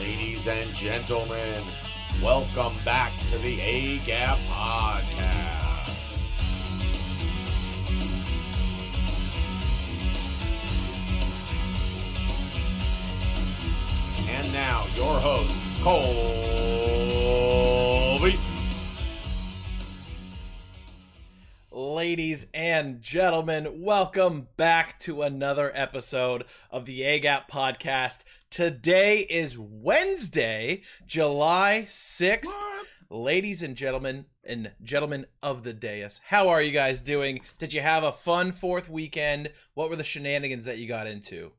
Ladies and gentlemen, welcome back to the A-Gap Podcast. And now, your host, Colby. ladies and gentlemen, welcome back to another episode of the AGAP podcast. Today is Wednesday, July 6th. What? Ladies and gentlemen of the dais, how are you guys doing? Did you have a fun 4th weekend? What were the shenanigans that you got into?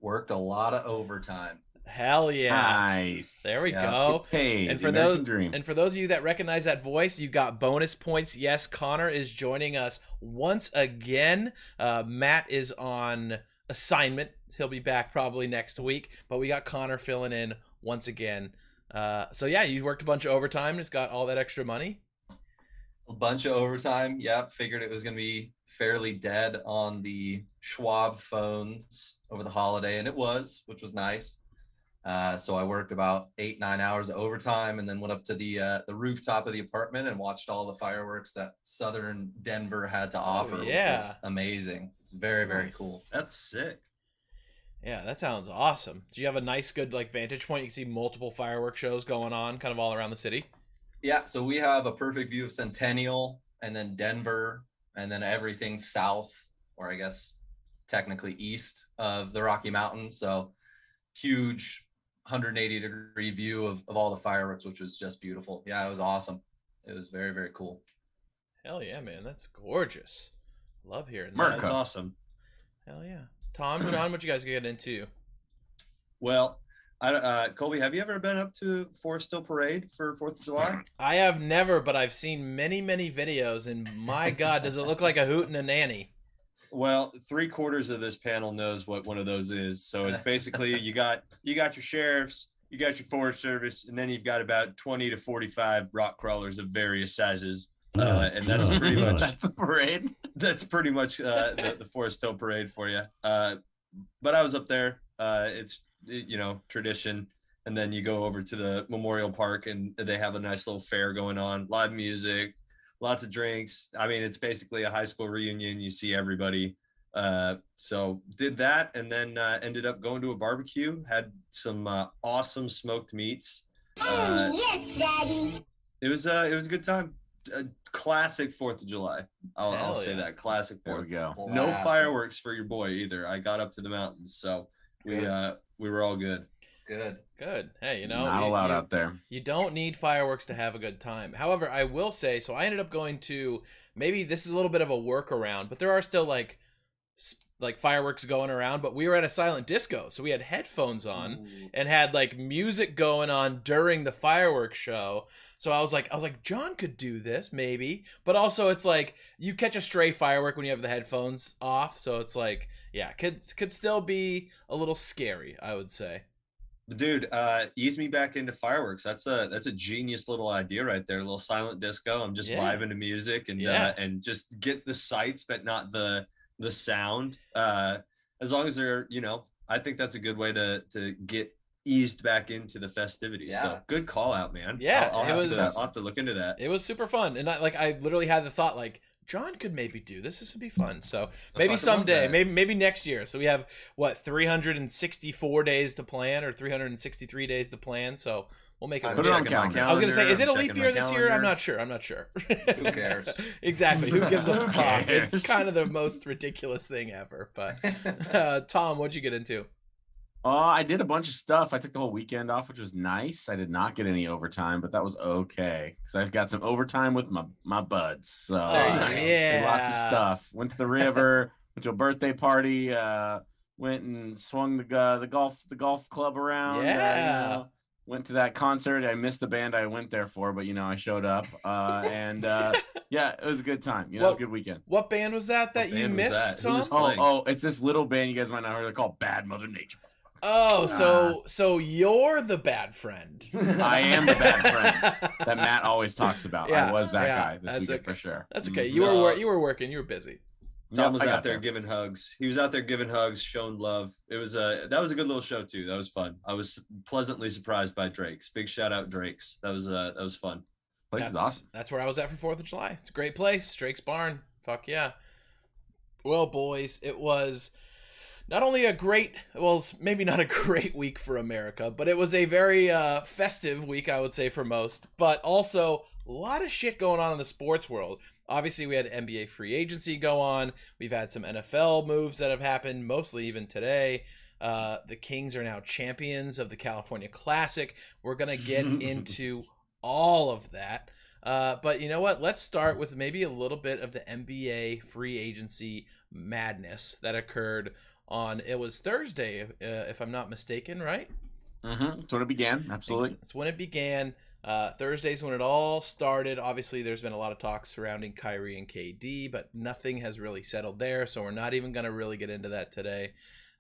Worked a lot of overtime. Hell yeah. Nice. There we go. Hey, and for those of you that recognize that voice, you got bonus points. Yes, Connor is joining us once again. Matt is on assignment. He'll be back probably next week, but we got Connor filling in once again. So yeah, you worked a bunch of overtime, just got all that extra money. A bunch of overtime. Yep. Figured it was going to be fairly dead on the Schwab phones over the holiday, and it was, which was nice. So I worked about 8-9 hours of overtime and then went up to the rooftop of the apartment and watched all the fireworks that Southern Denver had to offer. Yeah. Which was amazing. It's very, very cool. That's sick. Yeah, that sounds awesome. Do you have a nice, good vantage point? You can see multiple fireworks shows going on kind of all around the city. Yeah. So we have a perfect view of Centennial and then Denver and then everything south, or I guess technically east of the Rocky Mountains. So huge 180-degree view of all the fireworks, which was just beautiful. Yeah, it was awesome. It was very, very cool. Hell yeah, man. That's gorgeous. Love hearing that. That's awesome. Hell yeah. Tom, John, what you guys get into? Well, Colby, have you ever been up to Forest Hill Parade for 4th of July? I have never, but I've seen many, many videos, and my God, does it look like a hoot and a nanny. Well, 3/4 of this panel knows what one of those is. So it's basically you got your sheriffs, you got your Forest Service, and then you've got about 20 to 45 rock crawlers of various sizes. And that's pretty much that's the parade. That's pretty much the Forest Hill Parade for you. But I was up there. It's tradition. And then you go over to the Memorial Park and they have a nice little fair going on, live music. Lots of drinks. I mean, it's basically a high school reunion. You see everybody. So did that and then ended up going to a barbecue. Had some awesome smoked meats. Yes, Daddy. It was a good time. Classic 4th of July. I'll say that. Classic 4th. There we go. No fireworks for your boy either. I got up to the mountains, so we were all good. Good. Hey, not allowed out there. You don't need fireworks to have a good time. However, I will say, so I ended up going to, maybe this is a little bit of a workaround, but there are still like fireworks going around, but we were at a silent disco, so we had headphones on and had music going on during the fireworks show. So I was like, John could do this maybe, but also it's you catch a stray firework when you have the headphones off, so it's could still be a little scary, I would say. Dude, ease me back into fireworks. That's a genius little idea right there. A little silent disco. I'm just vibing to music and just get the sights, but not the sound. As long as they're, I think that's a good way to get eased back into the festivities. Yeah. So good call out, man. Yeah, I'll have to look into that. It was super fun, and I literally had the thought John could maybe do this. This would be fun. So maybe someday, maybe next year. So we have 364 days to plan, or 363 days to plan. So we'll make it. Put it on calendar. I was gonna say, is it a leap year this year? I'm not sure. Who cares? Exactly. Who gives a fuck? It's kind of the most ridiculous thing ever. But Tom, what'd you get into? I did a bunch of stuff. I took the whole weekend off, which was nice. I did not get any overtime, but that was okay because I got some overtime with my buds. So yeah, lots of stuff. Went to the river, went to a birthday party, went and swung the golf club around. Yeah. Went to that concert. I missed the band I went there for, but I showed up. Yeah, it was a good time. It was a good weekend. What band was that you missed, Tom? It's this little band you guys might not heard. They're called Bad Mother Nature. Oh, so you're the bad friend. I am the bad friend that Matt always talks about. Yeah, I was that guy this weekend okay. for sure. That's okay. You were working. You were busy. Tom was out there giving hugs. He was out there giving hugs, showing love. It was that was a good little show too. That was fun. I was pleasantly surprised by Drake's. Big shout out Drake's. That was fun. Place is awesome. That's where I was at for 4th of July. It's a great place. Drake's Barn. Fuck yeah. Well, boys, it was not only maybe not a great week for America, but it was a very festive week, I would say, for most, but also a lot of shit going on in the sports world. Obviously, we had NBA free agency go on. We've had some NFL moves that have happened, mostly even today. The Kings are now champions of the California Classic. We're going to get into all of that. But you know what? Let's start with maybe a little bit of the NBA free agency madness that occurred on, it was Thursday, if I'm not mistaken, right? That's when it began. Absolutely. That's when it began. Thursday's when it all started. Obviously, there's been a lot of talk surrounding Kyrie and KD, but nothing has really settled there, so we're not even going to really get into that today.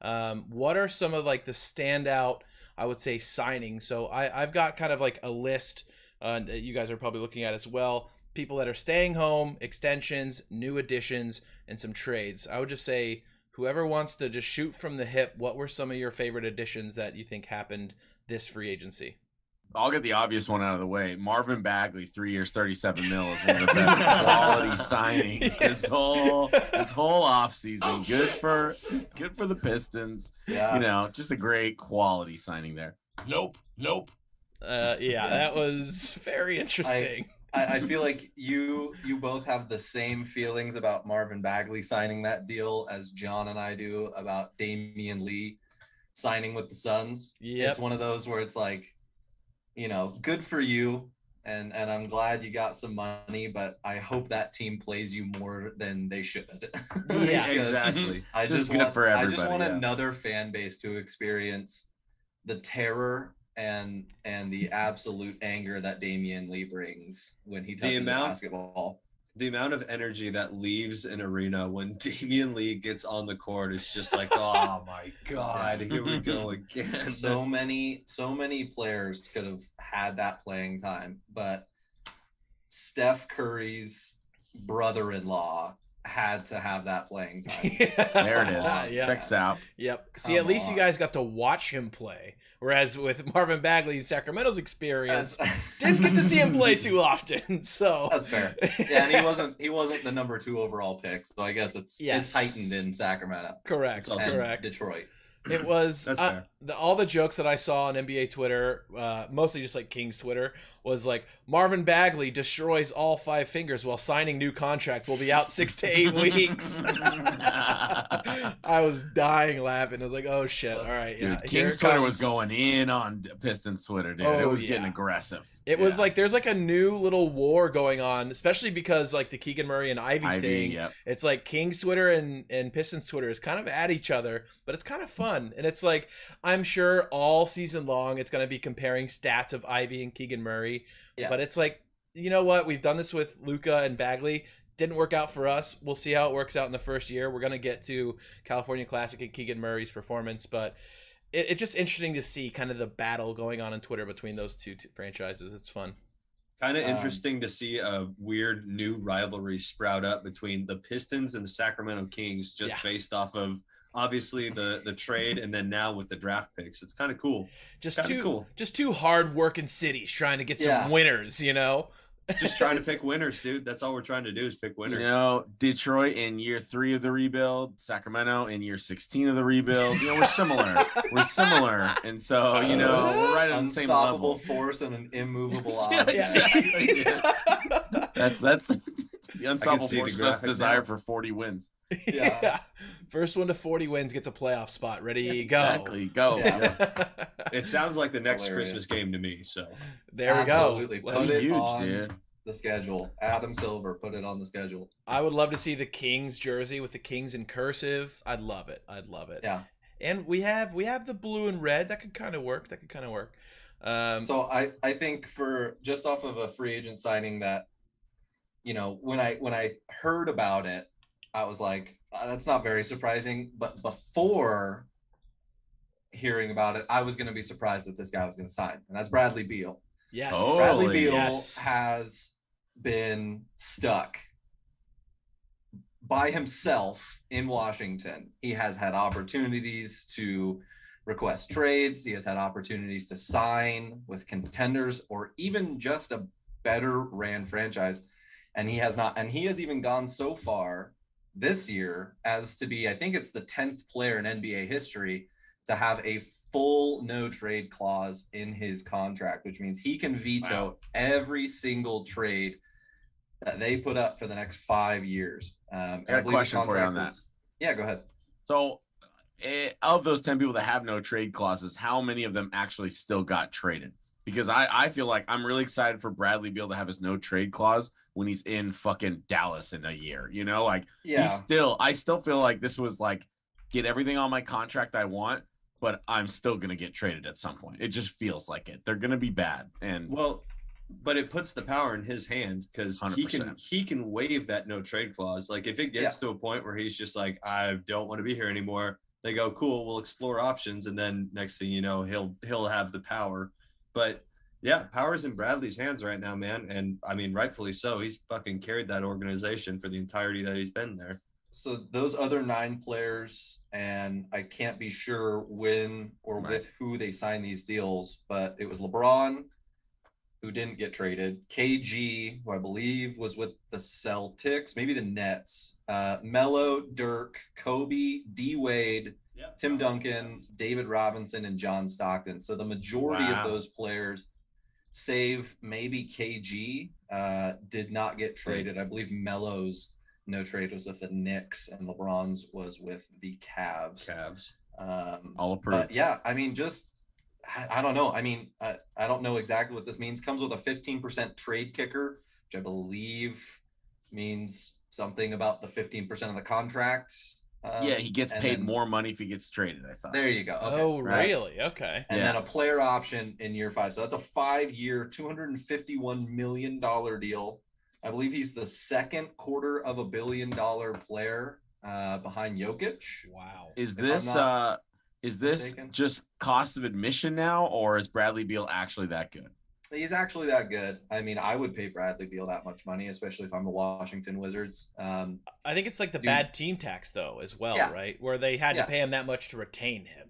What are some of like the standout, I would say, signings? So I've got kind of like a list that you guys are probably looking at as well. People that are staying home, extensions, new additions, and some trades. I would just say whoever wants to just shoot from the hip, what were some of your favorite additions that you think happened this free agency? I'll get the obvious one out of the way. Marvin Bagley, 3 years, $37 million is one of the best quality signings this whole offseason. Good for the Pistons. Yeah. You know, just a great quality signing there. Nope. Yeah, that was very interesting. I feel like you both have the same feelings about Marvin Bagley signing that deal as John and I do about Damian Lee signing with the Suns. Yep. It's one of those where it's like, you know, good for you, and I'm glad you got some money, but I hope that team plays you more than they should. Yeah, exactly. I Just just good want, for I everybody, just want yeah. another fan base to experience the terror and the absolute anger that Damian Lee brings when he touches the basketball. The amount of energy that leaves an arena when Damian Lee gets on the court is just like, oh my God, here we go again. So many players could have had that playing time, but Steph Curry's brother-in-law had to have that playing time. There it is. Yeah. Checks out. Yep. See, at least you guys got to watch him play. Whereas with Marvin Bagley, Sacramento's experience, didn't get to see him play too often. So that's fair. Yeah, and he wasn't the number 2 overall pick, so I guess it's heightened in Sacramento. Correct. And Detroit. It was That's fair. all the jokes that I saw on NBA Twitter, mostly just like Kings Twitter, was like Marvin Bagley destroys all 5 fingers while signing new contract. Will be out 6 to 8 weeks. I was dying laughing. I was like, oh shit! All right, Dude, yeah. King's Twitter was going in on Pistons Twitter, dude. Oh, it was yeah. getting aggressive. It was like there's like a new little war going on, especially because like the Keegan Murray and Ivy thing. Yep. It's like King's Twitter and Pistons Twitter is kind of at each other, but it's kind of fun. And it's like, I'm sure all season long it's going to be comparing stats of Ivy and Keegan Murray. Yeah. But it's like, you know what? We've done this with Luka and Bagley. Didn't work out for us. We'll see how it works out in the first year. We're going to get to California Classic and Keegan Murray's performance, but it's just interesting to see kind of the battle going on Twitter between those two franchises. It's fun. Kind of interesting to see a weird new rivalry sprout up between the Pistons and the Sacramento Kings, just based off of obviously the trade, and then now with the draft picks. It's kind of cool. Just two hard working cities trying to get some winners, you know. Just trying to pick winners, dude. That's all we're trying to do is pick winners. You know, Detroit in year 3 of the rebuild, Sacramento in year 16 of the rebuild. You know, we're similar. And so, you know, we're right on the same level. Unstoppable force and an immovable Yeah, object. exactly. That's the unstoppable see the force, just graphic desire now. for 40 wins. Yeah. First one to 40 wins gets a playoff spot. Ready, go. Exactly. Go. Yeah. It sounds like the next Hilarious. Christmas game to me. So There we Absolutely. go. Put That's it huge, on dude. the schedule. Adam Silver put it on the schedule. I would love to see the Kings jersey with the Kings in cursive. I'd love it. Yeah. And we have the blue and red. That could kind of work. So I think for just off of a free agent signing that, you know, when I heard about it, I was like, that's not very surprising. But before hearing about it, I was going to be surprised that this guy was going to sign, and that's Bradley Beal. Yes. Oh, Bradley Totally, Beal yes. has been stuck by himself in Washington. He has had opportunities to request trades. He has had opportunities to sign with contenders or even just a better ran franchise. And he has not. And he has even gone so far this year as to be, I think it's the 10th player in NBA history to have a full no trade clause in his contract, which means he can veto every single trade that they put up for the next 5 years. I got a question for you on that. Yeah, go ahead. So, of those 10 people that have no trade clauses, how many of them actually still got traded? Because I feel like I'm really excited for Bradley Beal to have his no trade clause when he's in fucking Dallas in a year. You know, like I still feel like this was like, get everything on my contract I want, but I'm still gonna get traded at some point. It just feels like it. They're gonna be bad. And but it puts the power in his hand because he can waive that no trade clause. Like if it gets to a point where he's just like, I don't want to be here anymore, they go, cool, we'll explore options, and then next thing you know, he'll have the power. But yeah, power's in Bradley's hands right now, man. And I mean, rightfully so. He's fucking carried that organization for the entirety that he's been there. So those other 9 players, and I can't be sure when or with who they signed these deals, but it was LeBron, who didn't get traded, KG, who I believe was with the Celtics, maybe the Nets, Melo, Dirk, Kobe, D Wade, Tim Duncan, David Robinson, and John Stockton. So the majority of those players, save maybe KG, did not get traded. I believe Melo's no trade was with the Knicks, and LeBron's was with the Cavs. All approved. But yeah, I mean, I don't know. I mean, I don't know exactly what this means. Comes with a 15% trade kicker, which I believe means something about the 15% of the contract. He gets paid more money if he gets traded, I thought. There you go. Okay, oh, really? Okay. And then a player option in year 5. So that's a 5-year, $251 million deal. I believe he's the second $250 million player behind Jokic. Wow. Is this just cost of admission now, or is Bradley Beal actually that good? He's actually that good. I mean, I would pay Bradley Beal that much money, especially if I'm the Washington Wizards. I think it's like the bad team tax, though, as well, right? Where they had to pay him that much to retain him.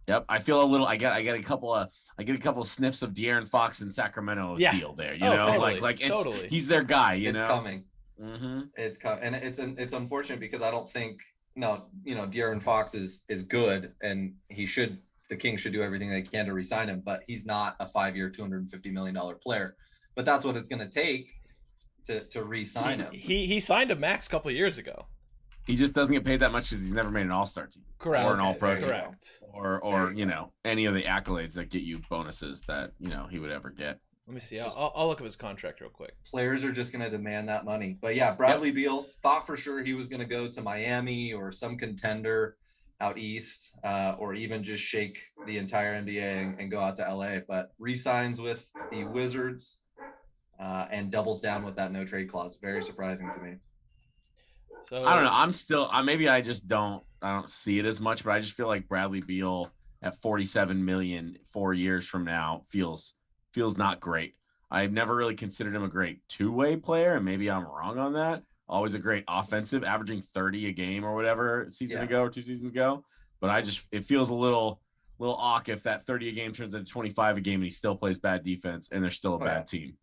Yep, I feel a little. I get a couple of sniffs of De'Aaron Fox in Sacramento deal there. You know, totally, like he's their guy. You know, it's coming. Mm-hmm. It's coming, and it's unfortunate because I don't think De'Aaron Fox is good, and the Kings should do everything they can to re-sign him, but he's not a 5-year, $250 million player. But that's what it's going to take to re-sign him. He signed a max a couple of years ago. He just doesn't get paid that much because he's never made an All-Star team, correct, or an All-Pro team, correct, or any of the accolades that get you bonuses that he would ever get. Let me see. I'll look up his contract real quick. Players are just going to demand that money. But yeah, Bradley Beal thought for sure he was going to go to Miami or some contender out east, or even just shake the entire NBA and go out to LA. But re-signs with the Wizards and doubles down with that no trade clause. Very surprising to me. So I don't know. I'm still maybe I don't see it as much, but I just feel like Bradley Beal at $47 million 4 years from now feels not great. I've never really considered him a great two-way player, and maybe I'm wrong on that. Always a great offensive, averaging 30 a game or whatever a season ago or 2 seasons ago. But it feels a little awk if that 30 a game turns into 25 a game and he still plays bad defense and they're still a bad team.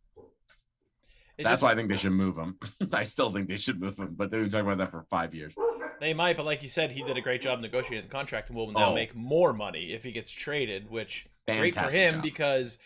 That's why I think they should move him. I still think they should move him, but they've been talking about that for 5 years. They might, but like you said, he did a great job negotiating the contract and will now make more money if he gets traded, which great for him because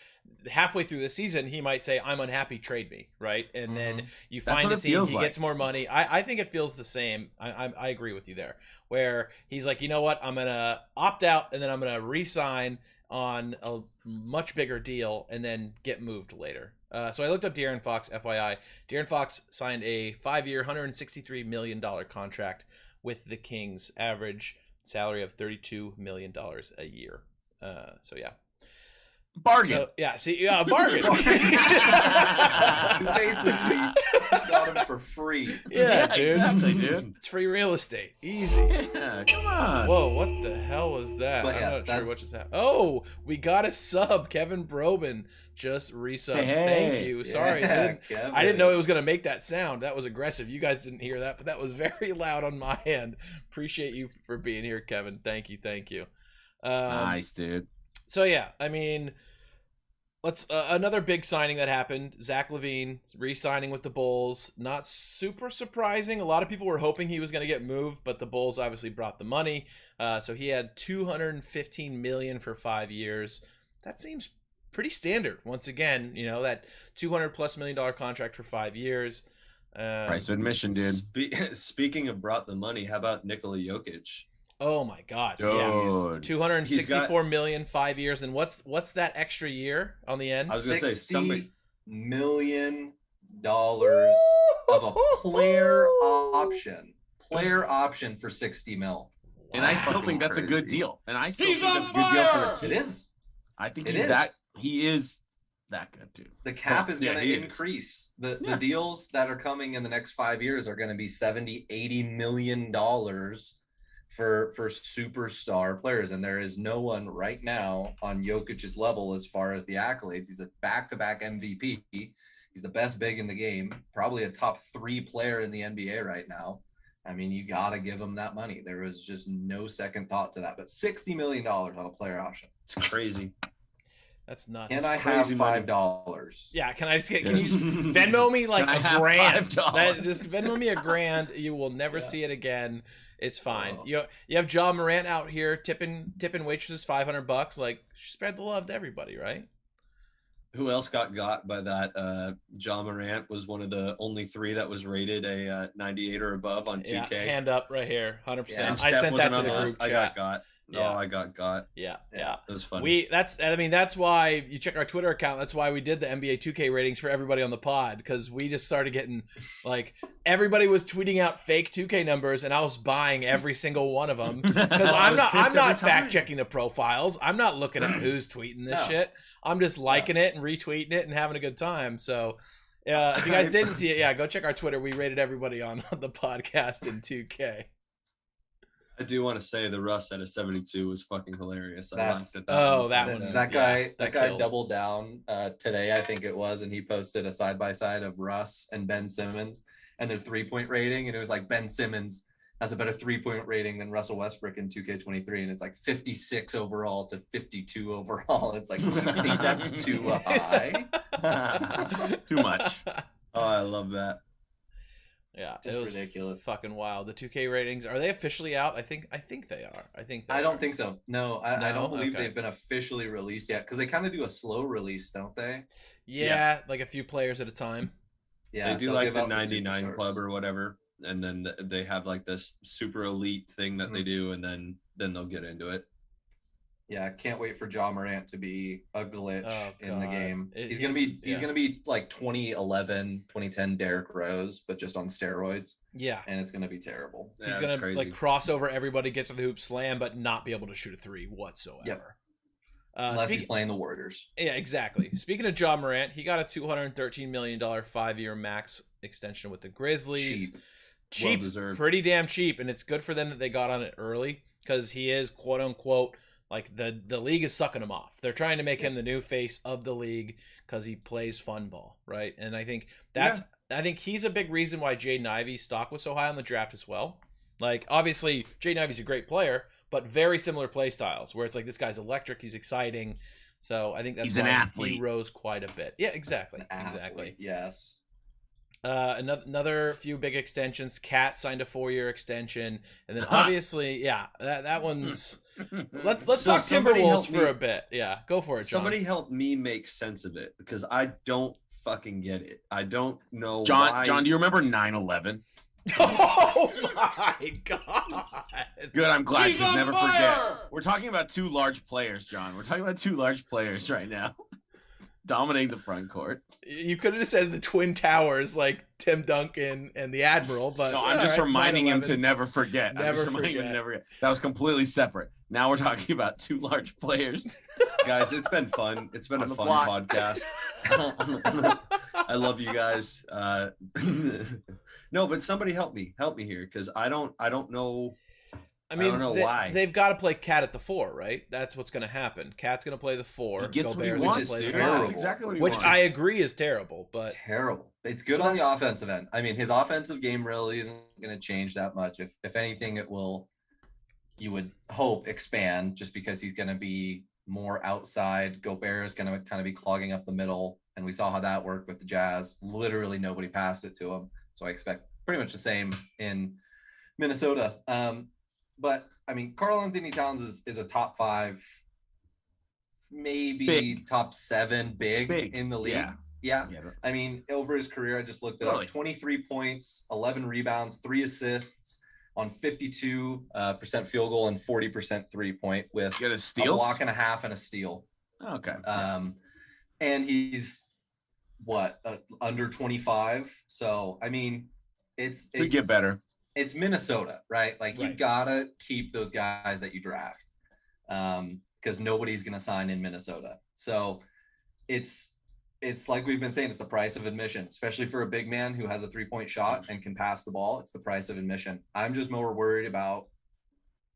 halfway through the season, he might say, I'm unhappy, trade me, right? And then you find a team, he gets more money. I think it feels the same. I agree with you there, where he's like, you know what? I'm going to opt out, and then I'm going to re-sign on a much bigger deal and then get moved later. So I looked up De'Aaron Fox, FYI. De'Aaron Fox signed a 5-year, $163 million contract with the Kings, average salary of $32 million a year. So, yeah. Bargain. So, bargain. You basically got him for free. Yeah, dude. Exactly, dude. It's free real estate. Easy. Yeah, come on. Whoa, what the hell was that? But I'm not sure what just happened. Oh, we got a sub. Kevin Broben just resubbed. Thank you. Sorry. I didn't know it was going to make that sound. That was aggressive. You guys didn't hear that, but that was very loud on my end. Appreciate you for being here, Kevin. Thank you. Nice, dude. So, yeah, I mean, Let's another big signing that happened. Zach LaVine re-signing with the Bulls. Not super surprising. A lot of people were hoping he was going to get moved, but the Bulls obviously brought the money. So he had $215 million for 5 years. That seems pretty standard. Once again, that $200+ million contract for 5 years. Price of admission, dude. Speaking of brought the money, how about Nikola Jokic? Oh my God! Dude. Yeah, $264 million, 5 years, and what's that extra year on the end? I was gonna say somebody $60 million of a player option for 60 mil. And I still think that's a good deal. And I still think that's a good deal for a team. It is. I think It he is that good, dude. The cap is Yeah, going he to is. increase. The deals that are coming in the next 5 years are going to be $70-80 million for superstar players, and there is no one right now on Jokic's level as far as the accolades. He's a back-to-back MVP. He's the best big in the game, probably a top 3 player in the NBA right now. I mean, you got to give him that money. There was just no second thought to that. But $60 million on a player option. It's crazy. That's nuts. And I have Crazy money. $5. Yeah, can you just Venmo me like Can I a have grand? $5? Just Venmo me a grand. You will never Yeah. see it again. It's fine. Oh. You have Ja Morant out here tipping waitresses $500. Like, spread the love to everybody, right? Who else got by that? John Morant was one of the only 3 that was rated a 98 or above on 2K. Yeah, hand up right here, 100%. Yeah. And I Steph sent that wasn't to on the the group list. chat. I got. Yeah. Oh, I got. Yeah. It was funny. That's why you check our Twitter account. That's why we did the NBA 2K ratings for everybody on the pod, because we just started getting like everybody was tweeting out fake 2K numbers, and I was buying every single one of them because I'm not fact checking the profiles. I'm not looking at who's tweeting this shit. I'm just liking it and retweeting it and having a good time. So if you guys didn't see it, go check our Twitter. We rated everybody on the podcast in 2K. I do want to say the Russ at a 72 was fucking hilarious. I liked it. That guy killed. doubled down today, I think it was, and he posted a side-by-side of Russ and Ben Simmons and their 3-point rating, and it was like Ben Simmons has a better 3-point rating than Russell Westbrook in 2K23, and it's like 56 overall to 52 overall. It's like, do you think that's too high? Too much. Oh, I love that. Yeah, Just it was ridiculous. fucking wild. The 2K ratings, are they officially out? I think they are. I don't think so. No, I don't believe Okay. they've been officially released yet, because they kind of do a slow release, don't they? Yeah, like a few players at a time. Yeah, They do they'll like give the out 99 superstars. club or whatever, and then they have like this super elite thing that they do, and then they'll get into it. Yeah, I can't wait for Ja Morant to be a glitch Oh, in the God. game. He's He's gonna be like 2011, 2010 Derrick Rose, but just on steroids, Yeah. and it's gonna be terrible. Yeah, He's it's gonna crazy. like cross over everybody, get to the hoop, slam, but not be able to shoot a 3 whatsoever. Yep. Unless he's Speak- playing the Warriors. Yeah, exactly. Speaking of Ja Morant, he got a $213 million 5-year max extension with the Grizzlies. Cheap, Well-deserved. pretty damn cheap, and it's good for them that they got on it early, because he is quote unquote like the league is sucking him off. They're trying to make him the new face of the league because he plays fun ball, right? And I think I think he's a big reason why Jaden Ivey's stock was so high on the draft as well. Like, obviously, Jaden Ivey's a great player, but very similar play styles, where it's like, this guy's electric, he's exciting. So I think that's He's an why athlete. he rose quite a bit. Yeah, exactly. An athlete, Exactly. Yes. Another few big extensions. Cat signed a 4-year extension, and then obviously, that one's. Let's So talk somebody Timberwolves help me- for a bit. Yeah, go for it, John. Somebody help me make sense of it, because I don't fucking get it. I don't know John, why. John, do you remember 9/11? Oh my god! Good, I'm glad, because never forget. We're talking about 2 large players, John. We're talking about 2 large players right now. Dominating the front court. You could have just said the Twin Towers, like Tim Duncan and the Admiral, but No, I'm just all right, reminding him to 9/11. never forget. Never I'm just reminding him to forget. never forget. That was completely separate. Now we're talking about 2 large players. Guys, it's been fun. It's been On a the fun block. podcast. I love you guys. No, but somebody help me here, because I don't know. I mean, don't know why. They've got to play Cat at the 4, right? That's what's going to happen. Cat's going to play the 4. He gets what he Gobert's gonna wants, play the dude. five. That's exactly what he Which wants. I agree is terrible, but Terrible. It's good So on the that's- offensive end. I mean, his offensive game really isn't going to change that much. If anything, it will, you would hope, expand, just because he's going to be more outside. Gobert is going to kind of be clogging up the middle. And we saw how that worked with the Jazz. Literally nobody passed it to him. So I expect pretty much the same in Minnesota. But I mean, Karl Anthony Towns is a top 5, maybe Big. top 7 big in the league. Yeah. I mean, over his career, I just looked it up. 23 points, 11 rebounds, 3 assists on 52% field goal and 40% 3-point with a block and a half and a steal. Okay. And he's under 25. So I mean, it's could get better. It's Minnesota, right? Like you gotta keep those guys that you draft, because nobody's gonna sign in Minnesota. So it's like we've been saying, it's the price of admission, especially for a big man who has a 3-point shot and can pass the ball. It's the price of admission. I'm just more worried about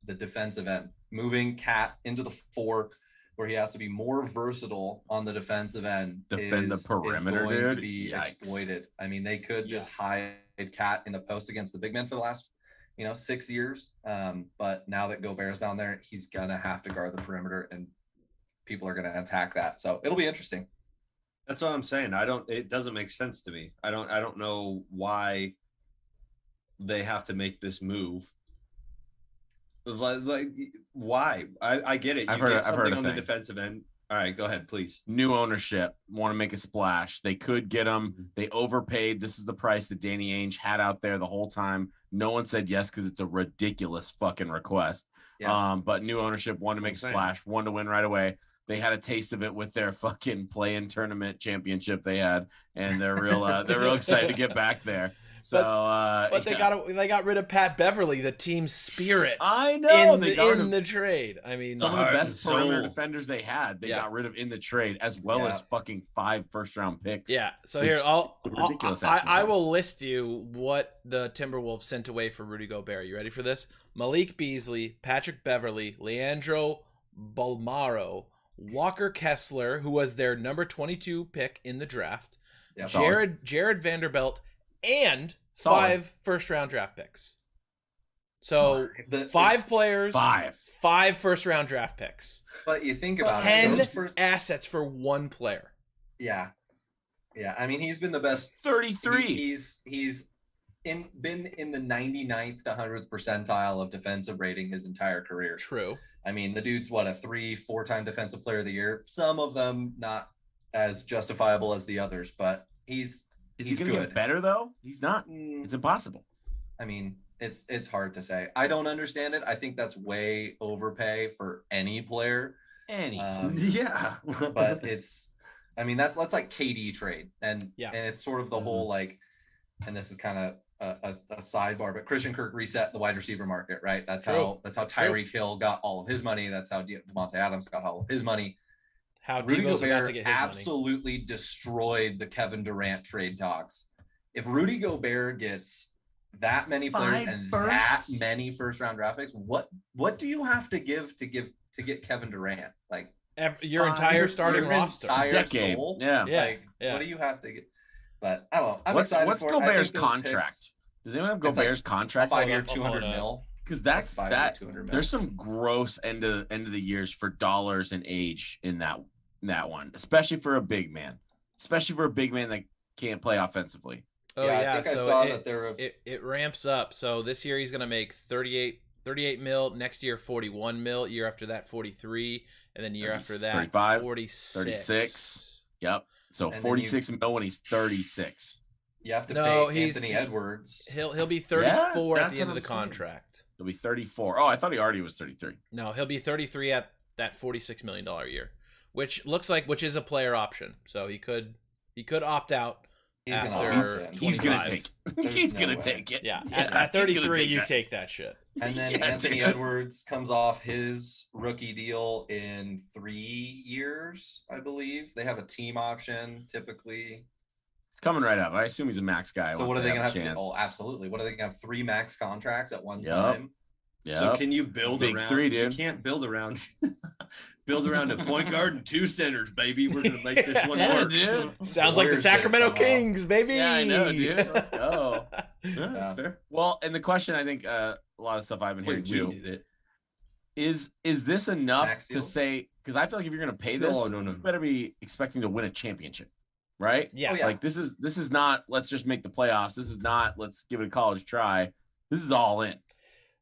the defensive end, moving Cat into the 4, where he has to be more versatile on the defensive end. Defend the perimeter, is going dude. to be Yikes. exploited. I mean, they could just hide Cat in the post against the big men for the last 6 years. But now that Gobert's down there, he's gonna have to guard the perimeter, and people are gonna attack that. So it'll be interesting. That's what I'm saying. It doesn't make sense to me. I don't know why they have to make this move. Like why? I get it. I've You heard get something a on the thing. defensive end. All right, go ahead, please. New ownership, want to make a splash. They could get him. They overpaid. This is the price that Danny Ainge had out there the whole time. No one said yes because it's a ridiculous fucking request. Yeah. But new ownership wanted to make a splash, wanted to win right away. They had a taste of it with their fucking play-in tournament championship they had, and they're real excited to get back there. So, but they got rid of Pat Beverly, the team spirit. I know in the trade. I mean, some of the best perimeter defenders they had, they got rid of in the trade, as well as fucking 5 first-round picks. Yeah. So It's here, ridiculous. I will list you what the Timberwolves sent away for Rudy Gobert. You ready for this? Malik Beasley, Patrick Beverly, Leandro Bolmaro, Walker Kessler, who was their number 22 pick in the draft, Jared Vanderbilt, and 5 first-round draft picks. So 5 players, 5 first-round draft picks. But you think about 10 it, assets for 1 player. Yeah. I mean, he's been the best. 33. He's been in the 99th to 100th percentile of defensive rating his entire career. True. I mean, the dude's a 3-4-time defensive player of the year. Some of them not as justifiable as the others, but he's Is he going to get better though? He's not. It's impossible. I mean, it's hard to say. I don't understand it. I think that's way overpay for any player. Yeah. But I mean, that's like KD trade, and it's sort of the whole like, and this is kind of a sidebar, but Christian Kirk reset the wide receiver market, right? That's how Tyreek Hill got all of his money. That's how Devontae Adams got all of his money. How Rudy Devo's about to Gobert get his absolutely destroyed the Kevin Durant trade talks. If Rudy Gobert gets that many players and that many first round draft picks, what do you have to give to get Kevin Durant? Like your entire starting roster, decade. Soul? Yeah. What do you have to get? But I don't know. I'm excited what's for Gobert's it. contract? Does anyone have Gobert's contract? 5-year, $200 million. Because that's $5-year, that. $200 million. There's some gross end of the years for dollars and age in that one, especially for a big man, that can't play offensively. Oh yeah, I think so I saw that it ramps up. So this year he's gonna make 38 mil. Next year 41 mil. Year after that 43, and then year after that 35, 46. 36. Yep. So 46 mil when he's 36. You have to pay Anthony Edwards. He'll be 34 at the end of the saying. contract. He'll be 34. Oh, I thought he already was 33. No, he'll be 33 at that $46 million a year, which is a player option. So he could opt out. He's gonna take it. He's gonna take it. Yeah, at 33, you take that shit. And then Anthony Edwards comes off his rookie deal in 3 years, I believe. They have a team option typically. It's coming right up. I assume he's a max guy. So what are they gonna have to do? Oh, absolutely. What are they gonna have? 3 max contracts at one time? Yeah. So can you build Big around? 3, dude. You can't build around a point guard and 2 centers, baby. We're gonna make this one work. Dude. Sounds like the Sacramento Kings, baby. Yeah, I know, dude. Let's go. Yeah, that's fair. Well, and the question, I think a lot of stuff I've been hearing too. We did it. Is this enough Max to deal? say? Because I feel like if you're going to pay this, No. you better be expecting to win a championship, right? Yeah. Oh, yeah. Like this is not let's just make the playoffs. This is not let's give it a college try. This is all in.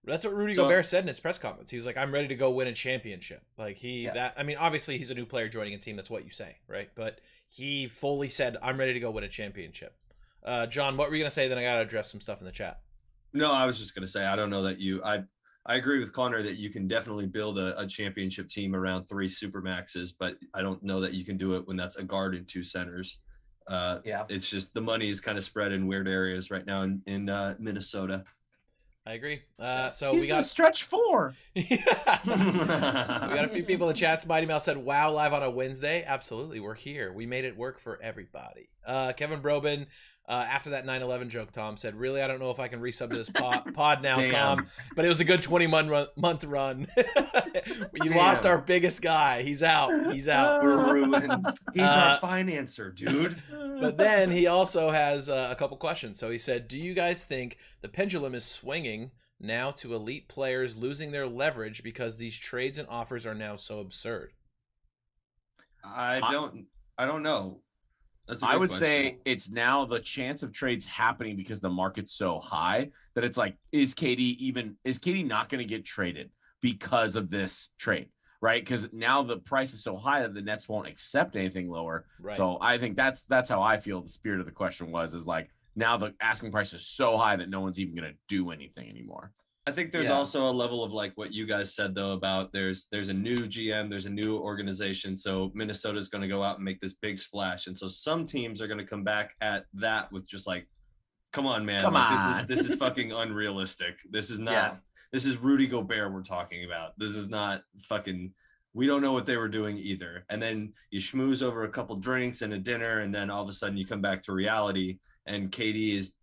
That's what Rudy So- Gobert said in his press conference. He was like, "I'm ready to go win a championship." Like Yeah. I mean, obviously he's a new player joining a team. That's what you say, right? But he fully said, "I'm ready to go win a championship." John, what were you gonna say? Then I gotta address some stuff in the chat. No, I was just gonna say I don't know that I agree with Connor that you can definitely build a championship team around 3 supermaxes, but I don't know that you can do it when that's a guard and 2 centers. Yeah. It's just the money is kind of spread in weird areas right now in Minnesota. I agree. So He's we got a stretch 4. we got a few people in the chat. Mighty Mouse said, "Wow, live on a Wednesday." Absolutely, we're here. We made it work for everybody. Kevin Brobin, after that 9/11 joke, Tom said, "Really, I don't know if I can resub to this pod now, Damn. Tom. But it was a good 20-month run. You lost our biggest guy. He's out. He's out." We're ruined. He's our financer, dude. But then he also has a couple questions. So he said, "Do you guys think the pendulum is swinging now to elite players losing their leverage because these trades and offers are now so absurd?" I don't know. That's a I good would question. say it's now the chance of trades happening because the market's so high that it's like, is KD not going to get traded because of this trade? Right? Because now the price is so high that the Nets won't accept anything lower. Right. So I think that's how I feel the spirit of the question was, is like now the asking price is so high that no one's even going to do anything anymore. I think there's Yeah. also a level of like what you guys said though about there's a new GM, there's a new organization, so Minnesota's going to go out and make this big splash, and so some teams are going to come back at that with just like, come on, man, Come like, on. this is fucking unrealistic. This is not. Yeah. This is Rudy Gobert we're talking about. This is not fucking. We don't know what they were doing either. And then you schmooze over a couple drinks and a dinner, and then all of a sudden you come back to reality, and KD is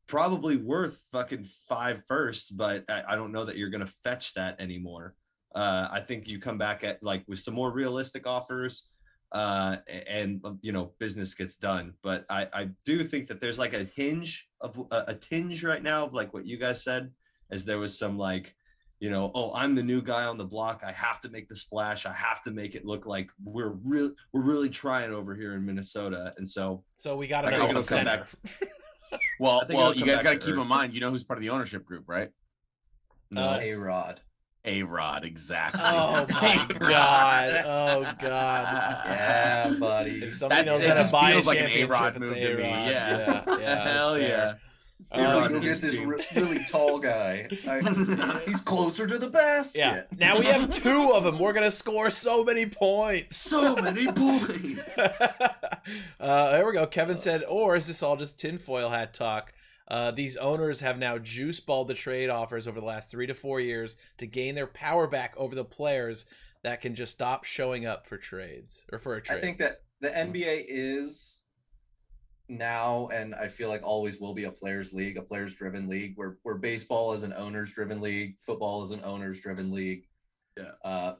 probably worth fucking 5 firsts, but I don't know that you're going to fetch that anymore. I think you come back at like with some more realistic offers, and business gets done. But I do think that there's like a tinge right now of like what you guys said, as there was some like, oh, I'm the new guy on the block. I have to make the splash. I have to make it look like we're really trying over here in Minnesota. And so we got I to think know it'll come center. back. Well, I think it'll you come guys back got to to keep in earth. mind, you know who's part of the ownership group, right? No. A-Rod. A-Rod, exactly. Oh my A-Rod. god! Oh god! Yeah, buddy. If somebody knows it how to just buy a feels like an championship, A-Rod it's move to me. A-Rod. Yeah. yeah. Hell that's yeah. fair. Go A-Rod get is this team. really tall guy. He's closer to the basket. Yeah. Now we have 2 of them. We're gonna score so many points. So many points. There we go. Kevin said, or is this all just tinfoil hat talk? These owners have now juice balled the trade offers over the last 3 to 4 years to gain their power back over the players that can just stop showing up for trades or for a trade. I think that the NBA is now, and I feel like always will be, a players league, a players driven league, where baseball is an owners driven league, football is an owners driven league. Yeah.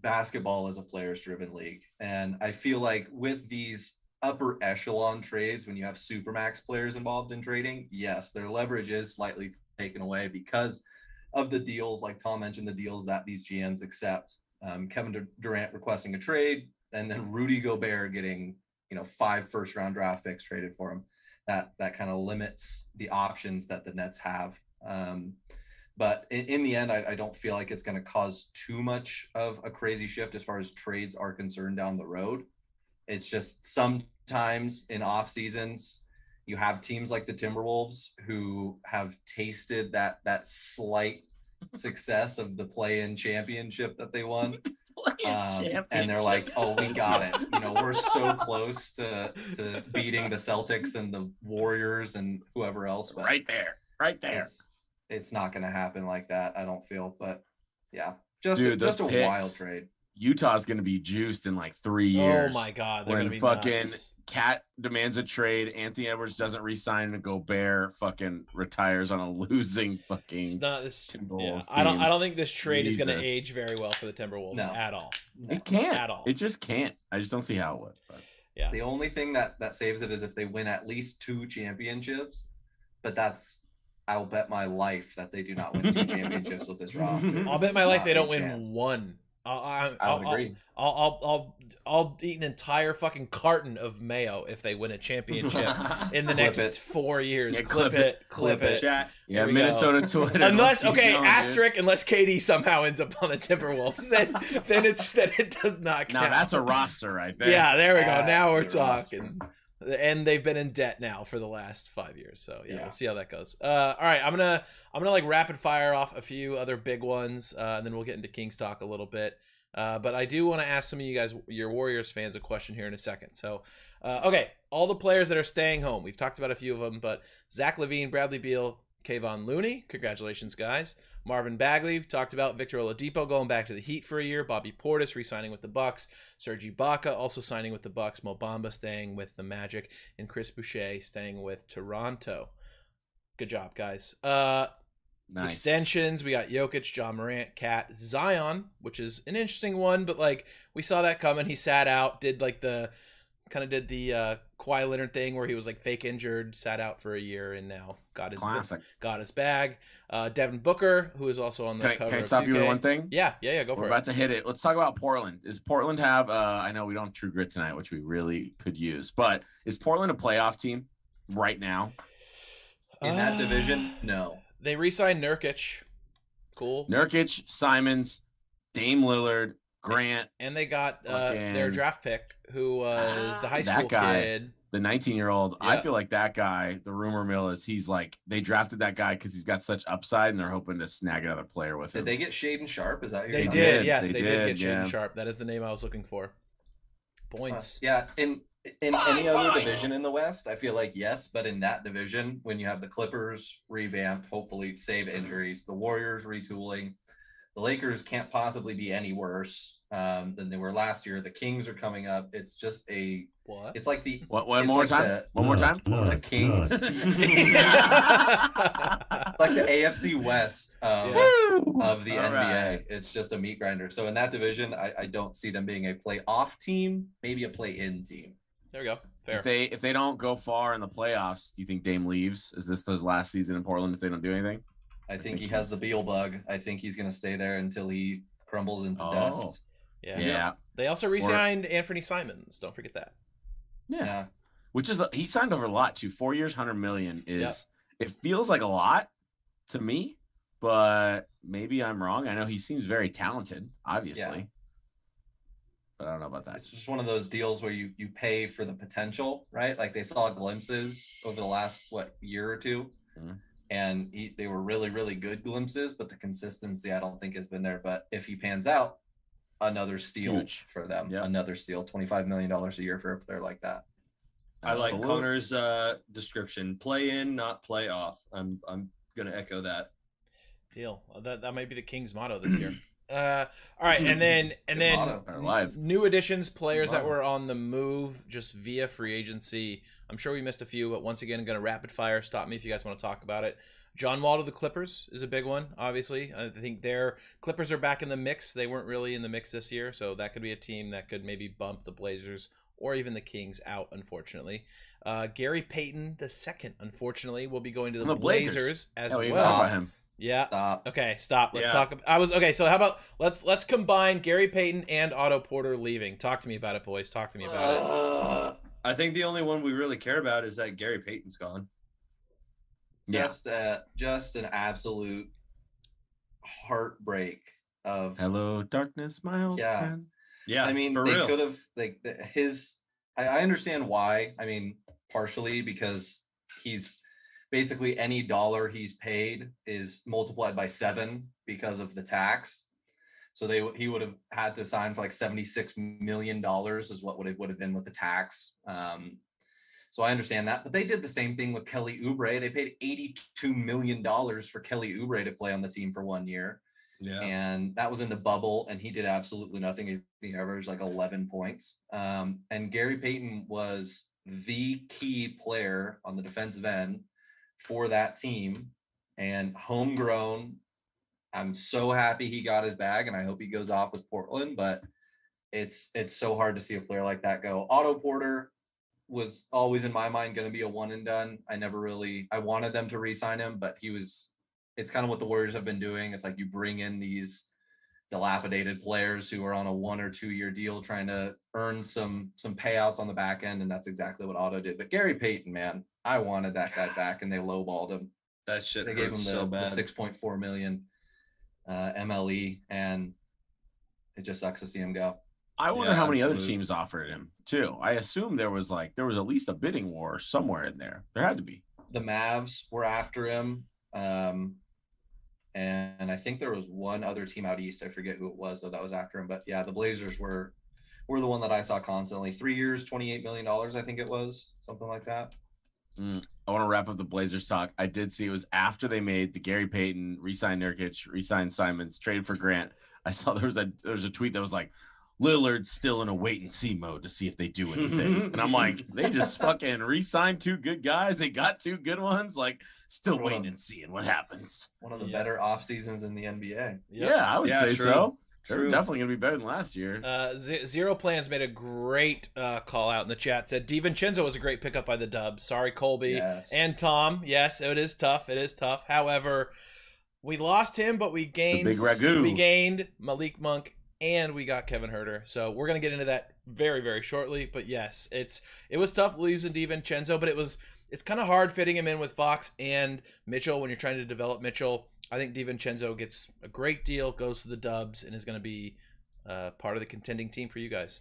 Basketball is a players driven league. And I feel like with these upper echelon trades, when you have supermax players involved in trading, yes, their leverage is slightly taken away because of the deals, like Tom mentioned, the deals that these GMs accept. Kevin Durant requesting a trade, and then Rudy Gobert getting 5 first-round draft picks traded for him. That kind of limits the options that the Nets have. But in the end, I don't feel like it's going to cause too much of a crazy shift as far as trades are concerned down the road. It's just sometimes in off seasons, you have teams like the Timberwolves who have tasted that slight success of the play-in championship that they won. And they're like, oh, we got it. We're so close to beating the Celtics and the Warriors and whoever else. But right there. It's not going to happen like that, I don't feel. But yeah, just Dude, a those picks. wild trade. Utah's going to be juiced in like 3 years. Oh my god, they're gonna When be fucking nuts. Cat demands a trade, Anthony Edwards doesn't re-sign, and Gobert fucking retires on a losing It's fucking. not this. Timberwolves I don't team. think this trade is going to Jesus. age very well for the Timberwolves No. at all. It can't. At all. It just can't. I just don't see how it would. But. Yeah. The only thing that saves it is if they win at least 2 championships, but that's I'll bet my life that they do not win 2 championships with this roster. I'll bet my life Not they a don't win chance. one. I would agree. I'll eat an entire fucking carton of mayo if they win a championship in the Clip next it. 4 years. Yeah, clip it. Chat. Yeah, Here we Minnesota go. Twitter. Unless let's keep going, dude. asterisk, unless KD somehow ends up on the Timberwolves, then it does not count. Now that's a roster right there. Yeah, there we go. Now we're That's the roster. talking. And they've been in debt now for the last 5 years. So yeah, Yeah. we'll see how that goes. All right, I'm gonna like rapid fire off a few other big ones, and then we'll get into Kings talk a little bit. But I do want to ask some of you guys, your Warriors fans, a question here in a second. So, okay, all the players that are staying home. We've talked about a few of them, but Zach LaVine, Bradley Beal, Kayvon Looney. Congratulations, guys. Marvin Bagley, talked about. Victor Oladipo going back to the Heat for a year. Bobby Portis re-signing with the Bucks. Serge Ibaka also signing with the Bucks. Mo Bamba staying with the Magic. And Chris Boucher staying with Toronto. Good job, guys. Nice. Extensions, we got Jokic, John Morant, Kat, Zion, which is an interesting one, but like we saw that coming. He sat out, did the Kawhi Leonard thing where he was like fake injured, sat out for a year, and now got his bag. Devin Booker, who is also on the cover. Can I of stop 2K. you with one thing? Yeah, go for We're it. about to hit it. Let's talk about Portland. Does Portland have? I know we don't have True Grit tonight, which we really could use, but is Portland a playoff team right now? In that division, no. They re-signed Nurkic. Cool. Nurkic, Simons, Dame Lillard, Grant, And they got Fucking- their draft pick, who was the high that school guy. kid. the 19-year-old. I Yeah. feel like that guy, the rumor mill is he's like, they drafted that guy because he's got such upside and they're hoping to snag another player with him. Did they get Shaden Sharp? Is that who They you're did, talking yes, They they did did, get Shaden yeah. Sharp. That is the name I was looking for. Points. Yeah, in any other division in the West, I feel like yes, but in that division, when you have the Clippers revamped, hopefully save injuries, the Warriors retooling, the Lakers can't possibly be any worse than they were last year. The Kings are coming up. It's just What? it's like the One it's more like time. One more time. the Kings, like the AFC West of the All NBA. right. It's just a meat grinder. So in that division, I don't see them being a playoff team, maybe a play-in team. There we go. Fair. If they don't go far in the playoffs, do you think Dame leaves? Is this his last season in Portland if they don't do anything? I think he has the Beal bug. I think he's going to stay there until he crumbles into Oh. dust. Yeah. Yeah. They also re-signed Anthony Simons. Don't forget that. Yeah. Which is he signed over a lot too. 4 years, 100 million is it feels like a lot to me, but maybe I'm wrong. I know he seems very talented, obviously. Yeah. But I don't know about that. It's just one of those deals where you pay for the potential, right? Like they saw glimpses over the last year or two, Mhm. and they were really, really good glimpses, but the consistency I don't think has been there. But if he pans out, another steal Huge. for them. Yep. Another steal, $25 million a year for a player like that. I like Absolutely. Connor's description. Play in, not play off. I'm gonna echo that. Deal. That might be the Kings motto this year. All right, and then motto. Better live. new additions, players that Motto. were on the move just via free agency. I'm sure we missed a few, but once again, I'm going to rapid fire. Stop me if you guys want to talk about it. John Wall to the Clippers is a big one, obviously. I think their Clippers are back in the mix. They weren't really in the mix this year, so that could be a team that could maybe bump the Blazers or even the Kings out, unfortunately. Gary Payton II, unfortunately, will be going to the Blazers as Yeah, we well. talk about him. Yeah. Stop. Okay, stop. Let's Yeah. talk. Okay, so how about let's combine Gary Payton and Otto Porter leaving. Talk to me about it, boys. Talk to me about it. I think the only one we really care about is that Gary Payton's gone. Yeah. Just an absolute heartbreak of Hello, darkness, my old Yeah. friend. Yeah, I mean, for they real. could have I understand why. I mean, partially because he's basically any dollar he's paid is multiplied by 7 because of the tax. So he would have had to sign for like $76 million is what would have been with the tax. So I understand that, but they did the same thing with Kelly Oubre. They paid $82 million for Kelly Oubre to play on the team for 1 year. Yeah. And that was in the bubble, and he did absolutely nothing. He averaged like 11 points. And Gary Payton was the key player on the defensive end for that team, and homegrown. I'm so happy he got his bag, and I hope he goes off with Portland. But it's so hard to see a player like that go. Otto Porter, was always in my mind going to be a one and done. I wanted them to re-sign him, but it's kind of what the Warriors have been doing. It's like you bring in these dilapidated players who are on a 1 or 2 year deal trying to earn some payouts on the back end, and that's exactly what Otto did. But Gary Payton, man, I wanted that guy back, and they lowballed him. That shit They gave him so the bad. 6.4 million MLE, and it just sucks to see him go. I wonder Yeah, how many other absolutely. teams offered him too. I assume there was at least a bidding war somewhere in there. There had to be. The Mavs were after him, and I think there was one other team out east. I forget who it was though that was after him. But yeah, the Blazers were the one that I saw constantly. 3 years, $28 million, I think it was, something like that. I want to wrap up the Blazers talk. I did see it was after they made the Gary Payton, re-signed Nurkic, re-signed Simons, traded for Grant. I saw there was a tweet that was like, Lillard's still in a wait and see mode to see if they do anything. And I'm like, they just fucking re-signed 2 good guys. They got 2 good ones. Like, still waiting and seeing what happens. One of the better off seasons in the NBA. Yep. Yeah, I would Yeah, say true. so. They're True. definitely going to be better than last year. Zero Plans made a great call out in the chat. Said DiVincenzo was a great pickup by the Dubs. Sorry, Colby Yes. and Tom. Yes, it is tough. It is tough. However, we lost him, but we gained big ragu. We gained Malik Monk, and we got Kevin Herter. So we're gonna get into that very, very shortly. But yes, it was tough losing DiVincenzo, but it's kind of hard fitting him in with Fox and Mitchell when you're trying to develop Mitchell. I think DiVincenzo gets a great deal, goes to the Dubs, and is going to be part of the contending team for you guys.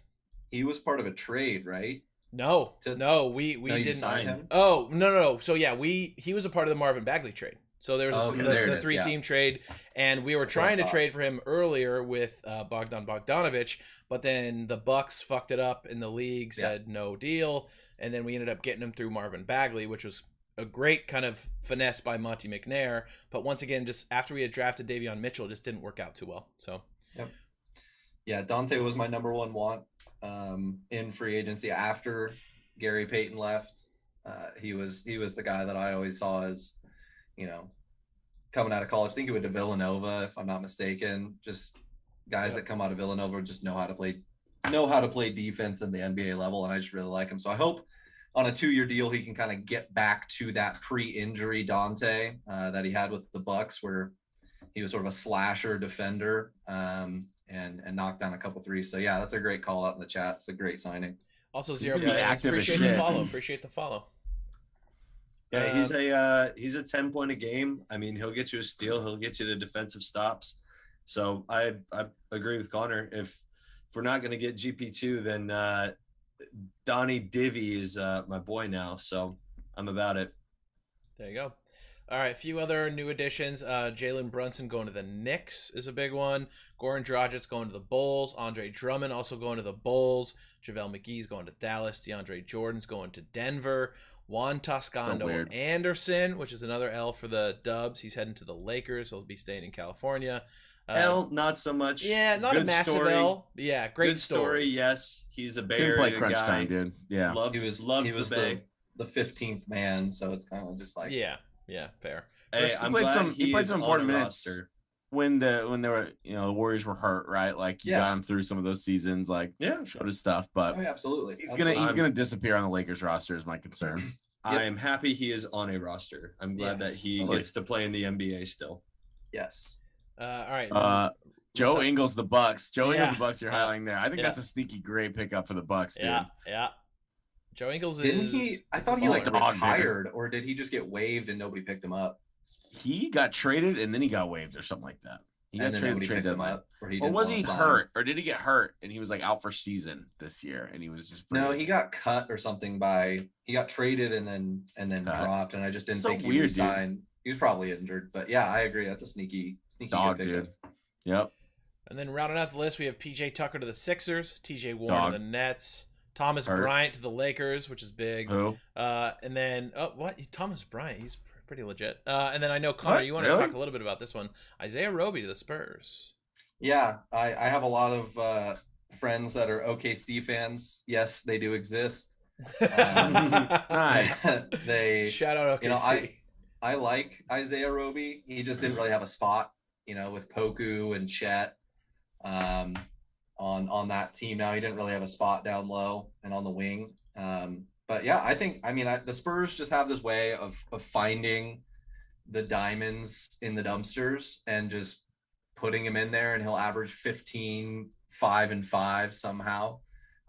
He was part of a trade, right? No, To- we you didn't. signed him? Oh no. So yeah, he was a part of the Marvin Bagley trade. So there was Okay, there it the is, 3-team trade, and we were That's what I trying to thought. trade for him earlier with Bogdan Bogdanovic, but then the Bucks fucked it up, and the league said no deal, and then we ended up getting him through Marvin Bagley, which was a great kind of finesse by Monty McNair. But once again, just after we had drafted Davion Mitchell, it just didn't work out too well. So Yeah, Dante was my number one want in free agency after Gary Payton left. He was the guy that I always saw as, coming out of college. I think he went to Villanova, if I'm not mistaken. Just guys that come out of Villanova just know how to play defense in the NBA level, and I just really like him. So I hope on a 2-year deal he can kind of get back to that pre-injury Dante that he had with the Bucks, where he was sort of a slasher defender and knocked down a couple threes. So yeah, that's a great call out in the chat. It's a great signing. also Zero gonna be Plans. active as Appreciate the shit. follow. Appreciate the follow. Yeah, he's a 10 point a game. I mean, he'll get you a steal. He'll get you the defensive stops. So I agree with Connor. If we're not going to get GP2, then Donnie Divvy is my boy now. So I'm about it. There you go. All right, a few other new additions. Jalen Brunson going to the Knicks is a big one. Goran Dragic's going to the Bulls. Andre Drummond also going to the Bulls. JaVale McGee's going to Dallas. DeAndre Jordan's going to Denver. Juan Toscano weird. Anderson, which is another L for the Dubs. He's heading to the Lakers. He'll be staying in California. L, not so much. Yeah, not Good a massive story. L. Yeah, great Good story. Yes, he's a Bay Didn't play Area crunch guy. time, dude. Yeah. Loved He was the Bay. the 15th man, so it's kind of just like Yeah, fair. Hey, He I'm played glad some- he played is some on important a minutes. roster. When they were, the Warriors were hurt, right? Like you Yeah. got him through some of those seasons, like Yeah. showed his stuff, but oh, yeah, absolutely. he's Absolutely. gonna disappear on the Lakers roster is my concern. I am happy he is on a roster. I'm glad that Yes. he Totally. gets to play in the NBA still. Yes. All right. Joe What's up? Ingles, the Bucks. Joe Yeah. Ingles, the Bucks. You're Yeah. highlighting there. I think Yeah. that's a sneaky great pickup for the Bucks, dude. Yeah. Joe Ingles Didn't is. he? I is thought a he like baller. Dog, dude. retired, or did he just get waived and nobody picked him up? He got traded and then he got waived or something like that. He got And then traded nobody trade picked him deadline. up, or he Or didn't was wanna he sign. hurt? Or did he get hurt and he was like out for season this year and he was just No, free? he got cut or something he got traded and then Cut. dropped, and I just didn't So think he weird, dude. resigned. He was probably injured, but yeah, I agree. That's a sneaky Dog, good pickup. dude. Yep. And then rounding out the list, we have PJ Tucker to the Sixers, TJ Warren Dog. to the Nets, Thomas Hurt. Bryant to the Lakers, which is big. Who? And then Thomas Bryant, he's pretty legit. And then I know Connor, What? you want to Really? talk a little bit about this one. Isaiah Roby to the Spurs. Yeah, I have a lot of friends that are OKC fans. Yes, they do exist. Nice. They Shout out You know, OKC. I like Isaiah Roby. He just didn't really have a spot, with Poku and Chet on that team. Now he didn't really have a spot down low and on the wing. But yeah, the Spurs just have this way of finding the diamonds in the dumpsters and just putting him in there, and he'll average 15, 5 and 5 somehow.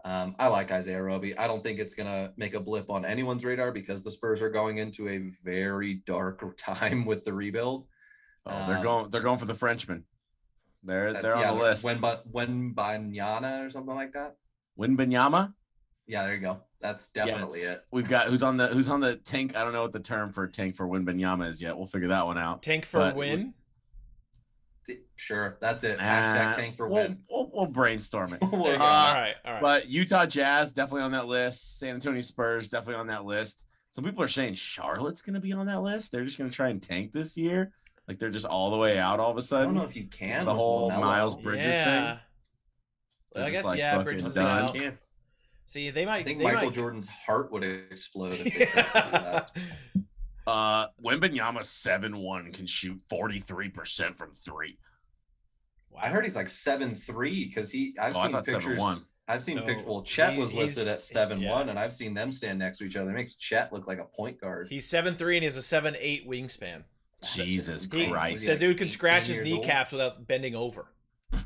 I like Isaiah Roby. I don't think it's gonna make a blip on anyone's radar because the Spurs are going into a very dark time with the rebuild. Oh, they're going for the Frenchman. They're on the list. Wembanyama or something like that. Wembanyama? Yeah, there you go. That's definitely it. We've got who's on the tank. I don't know what the term for tank for Wembanyama is yet. We'll figure that one out. Tank for win. Sure, that's it. Hashtag tank for win. We'll brainstorm it. All right. But Utah Jazz definitely on that list. San Antonio Spurs definitely on that list. Some people are saying Charlotte's going to be on that list. They're just going to try and tank this year. Like they're just all the way out all of a sudden. I don't know if you can. The whole LaMelo. Miles Bridges thing. Well, I guess like Bridges is done. out. See, they might. I think they Michael might... Jordan's heart would explode if they tried to do that. Wembanyama 7'1" can shoot 43% from three. I heard he's like 7'3" because I've seen pictures. 7'1". I've seen pictures. Well, Chet was listed at 7'1", and I've seen them stand next to each other. It makes Chet look like a point guard. He's 7'3" and he has a 7'8" wingspan. Jesus Christ! The dude can scratch his 18 years kneecaps without bending over.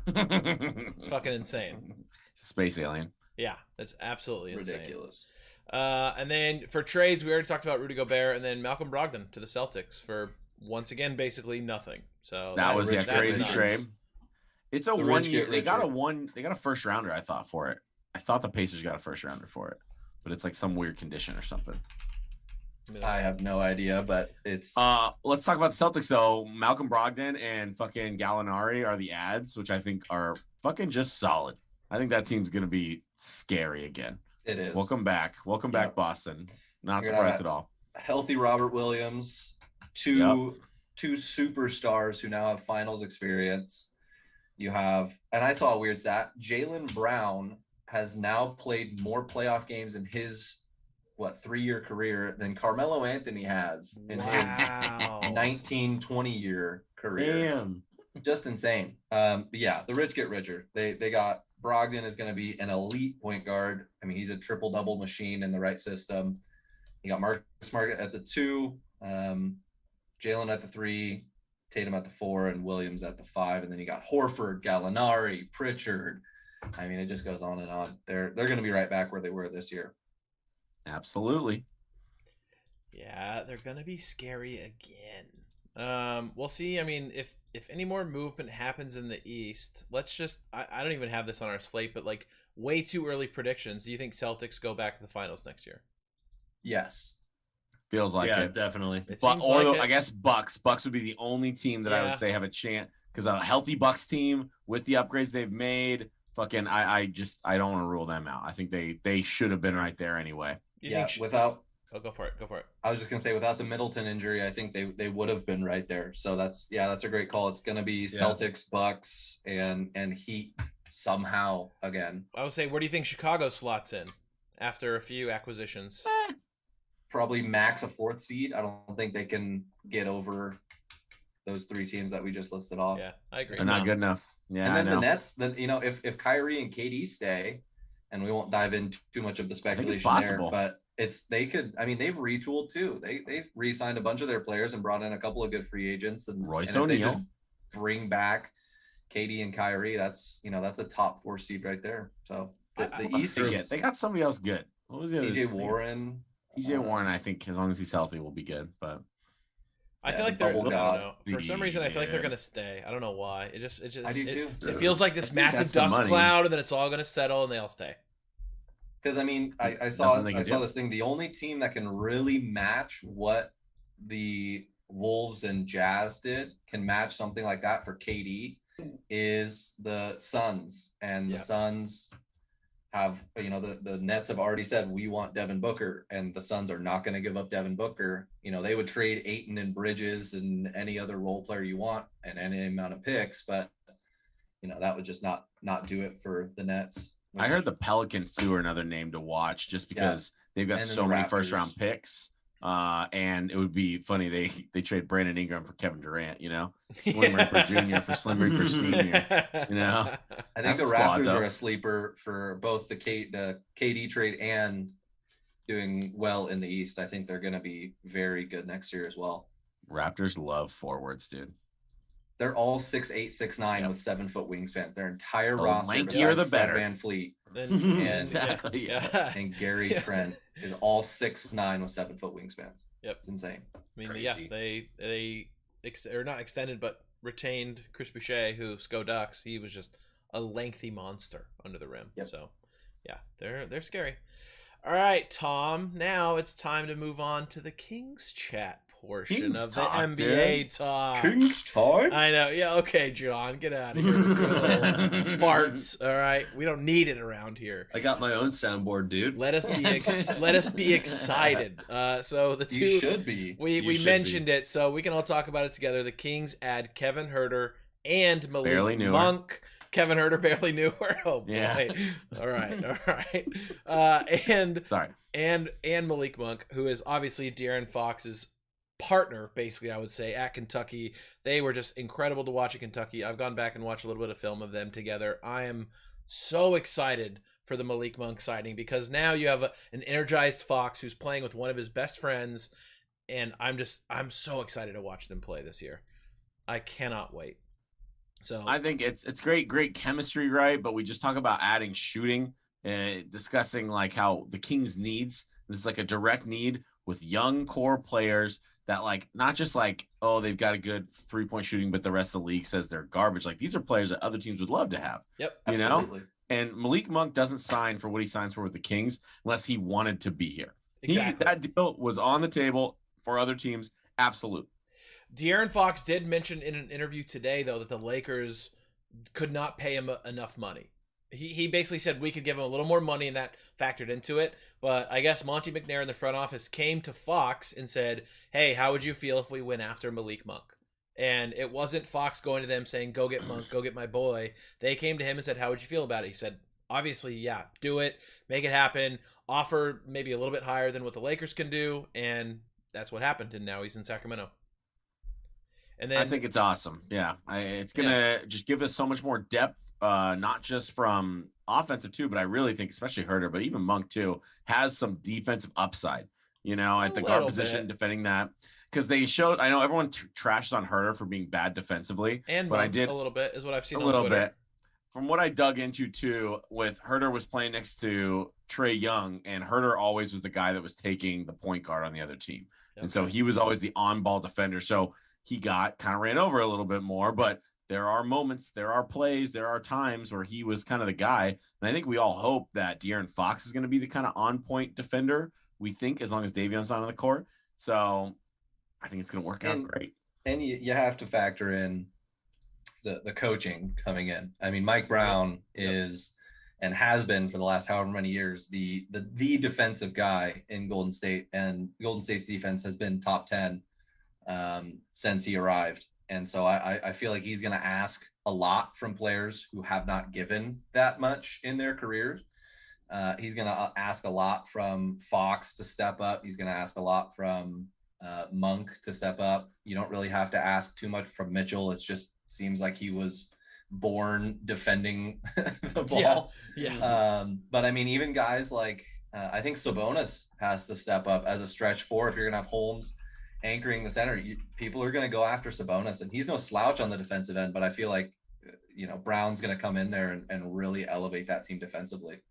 It's fucking insane. It's a space alien. Yeah, that's absolutely insane. Ridiculous. And then for trades, we already talked about Rudy Gobert and then Malcolm Brogdon to the Celtics for once again basically nothing. So that was a crazy nuts. trade. It's a 1 year. They got richer. a first rounder. I thought for it. I thought the Pacers got a first rounder for it, but it's like some weird condition or something. I have no idea, but it's. Let's talk about the Celtics though. Malcolm Brogdon and fucking Gallinari are the ads, which I think are fucking just solid. I think that team's gonna be scary again. It is. Welcome back, Boston. Not You're surprised at all. Healthy Robert Williams, two superstars who now have finals experience. You have, and I saw a weird stat. Jaylen Brown has now played more playoff games in his 3-year career than Carmelo Anthony has in his 19-20 year career. Damn. Just insane. But yeah, the rich get richer. They got Brogdon is going to be an elite point guard. I mean, he's a triple double machine in the right system. You got Marcus Smart at the 2, Jalen at the 3, Tatum at the 4, and Williams at the 5. And then you got Horford, Gallinari, Pritchard. I mean, it just goes on and on. They're going to be right back where they were this year. Absolutely. Yeah, they're gonna be scary again. We'll see. I mean, if any more movement happens in the East, let's just I don't even have this on our slate, but like way too early predictions. Do you think Celtics go back to the finals next year? Yes. Feels like it. Definitely. I guess Bucks. Bucks would be the only team that I would say have a chance because a healthy Bucks team with the upgrades they've made. Fucking, I don't want to rule them out. I think they should have been right there anyway. Without. Oh, go for it. I was just gonna say, without the Middleton injury, I think they would have been right there. So that's a great call. It's gonna be Celtics, Bucks, and Heat somehow again. I would say, where do you think Chicago slots in after a few acquisitions? Probably max a 4th seed. I don't think they can get over those 3 teams that we just listed off. Yeah, I agree. They're not good enough. Yeah, and then the Nets. Then if Kyrie and KD stay, and we won't dive into too much of the speculation there, but they could. I mean, they've retooled too. They've re-signed a bunch of their players and brought in a couple of good free agents. And Royce and if they just O'Neal. bring back KD and Kyrie, that's a top 4 seed right there. So the East is they got somebody else good. What was the other TJ Warren? TJ Warren, I think as long as he's healthy, will be good. But I feel like they're. I don't God. know. For some reason, I feel like they're gonna stay. I don't know why. It just. I do too. It feels like this massive that's the dust money. cloud, and then it's all gonna settle, and they all stay. Because I mean, I saw Nothing they can do. this thing. The only team that can really match what the Wolves and Jazz can match something like that for KD is the Suns, and the Suns have the Nets have already said we want Devin Booker, and the Suns are not going to give up Devin Booker. They would trade Ayton and Bridges and any other role player you want and any amount of picks, but that would just not do it for the Nets. I heard the Pelicans too are another name to watch just because they've got And then so the many Raptors. first round picks. And it would be funny they trade Brandon Ingram for Kevin Durant, Slim Reaper Jr. for Slim Reaper Sr. I think That's the a squad, Raptors though. are a sleeper for both the KD trade and doing well in the East. I think they're going to be very good next year as well. Raptors love forwards, dude. They're all 6'8", 6'9", Yep. with 7-foot wingspans. Their entire The roster, lankier besides the Fred better. VanVleet And Exactly. Yeah. and Gary Yeah. Trent, is all 6'9" with 7-foot wingspans. Yep. It's insane. I mean, Crazy. they or not extended, but retained Chris Boucher, who Sco Ducks. He was just a lengthy monster under the rim. Yep. So, yeah, they're scary. All right, Tom. Now it's time to move on to the Kings chat portion Kings of the talk, NBA talk. time. I know. Yeah. Okay, John, get out of here with your little farts. All right, we don't need it around here. I got my own soundboard, dude. Let us be excited. So the You two should be. we should mentioned it, so we can all talk about it together. The Kings add Kevin Herter and Barely Malik knew her. Monk. Kevin Herter barely knew her. Oh boy. Yeah. All right. And Sorry. and Malik Monk, who is obviously De'Aaron Fox's partner, basically, I would say, at Kentucky. They were just incredible to watch at Kentucky. I've gone back and watched a little bit of film of them together. I am so excited for the Malik Monk signing, because now you have an energized Fox who's playing with one of his best friends, and I'm so excited to watch them play this year. I cannot wait. So I think it's great chemistry, right? But we just talk about adding shooting, discussing like how the Kings needs. This is like a direct need with young core players that like not just like, oh, they've got a good 3-point shooting, but the rest of the league says they're garbage. Like these are players that other teams would love to have. Yep. You know? Absolutely. And Malik Monk doesn't sign for what he signs for with the Kings unless he wanted to be here. Exactly. That deal was on the table for other teams. Absolute. De'Aaron Fox did mention in an interview today, though, that the Lakers could not pay him enough money. He basically said we could give him a little more money, and that factored into it. But I guess Monty McNair in the front office came to Fox and said, hey, how would you feel if we went after Malik Monk? And it wasn't Fox going to them saying, go get Monk, go get my boy. They came to him and said, how would you feel about it? He said, obviously, yeah, do it, make it happen, offer maybe a little bit higher than what the Lakers can do, and that's what happened, and now he's in Sacramento. And then I think it's awesome. Yeah. It's going to just give us so much more depth, not just from offensive too, but I really think especially Herter, but even Monk too, has some defensive upside, you know, at the guard position, defending that. Because they showed, I know everyone trashes on Herter for being bad defensively. And but Monk I did a little bit is what I've seen a on little Twitter. bit. From what I dug into too, with Herter was playing next to Trae Young, and Herter always was the guy that was taking the point guard on the other team. Okay. And so he was always the on-ball defender. So he got kind of ran over a little bit more, but there are moments, there are plays, there are times where he was kind of the guy. And I think we all hope that De'Aaron Fox is going to be the kind of on-point defender, we think, as long as Davion's not on the court. So I think it's going to work out great. And you have to factor in the coaching coming in. I mean, Mike Brown is and has been for the last however many years the defensive guy in Golden State, and Golden State's defense has been top 10 since he arrived. And so I feel like he's going to ask a lot from players who have not given that much in their careers. He's going to ask a lot from Fox to step up. He's going to ask a lot from Monk to step up. You don't really have to ask too much from Mitchell. It just seems like he was born defending the ball. Yeah. But I mean, even guys like I think Sabonis has to step up as a stretch four. If you're going to have Holmes anchoring the center, people are going to go after Sabonis, and he's no slouch on the defensive end, but I feel like, Brown's going to come in there and really elevate that team defensively.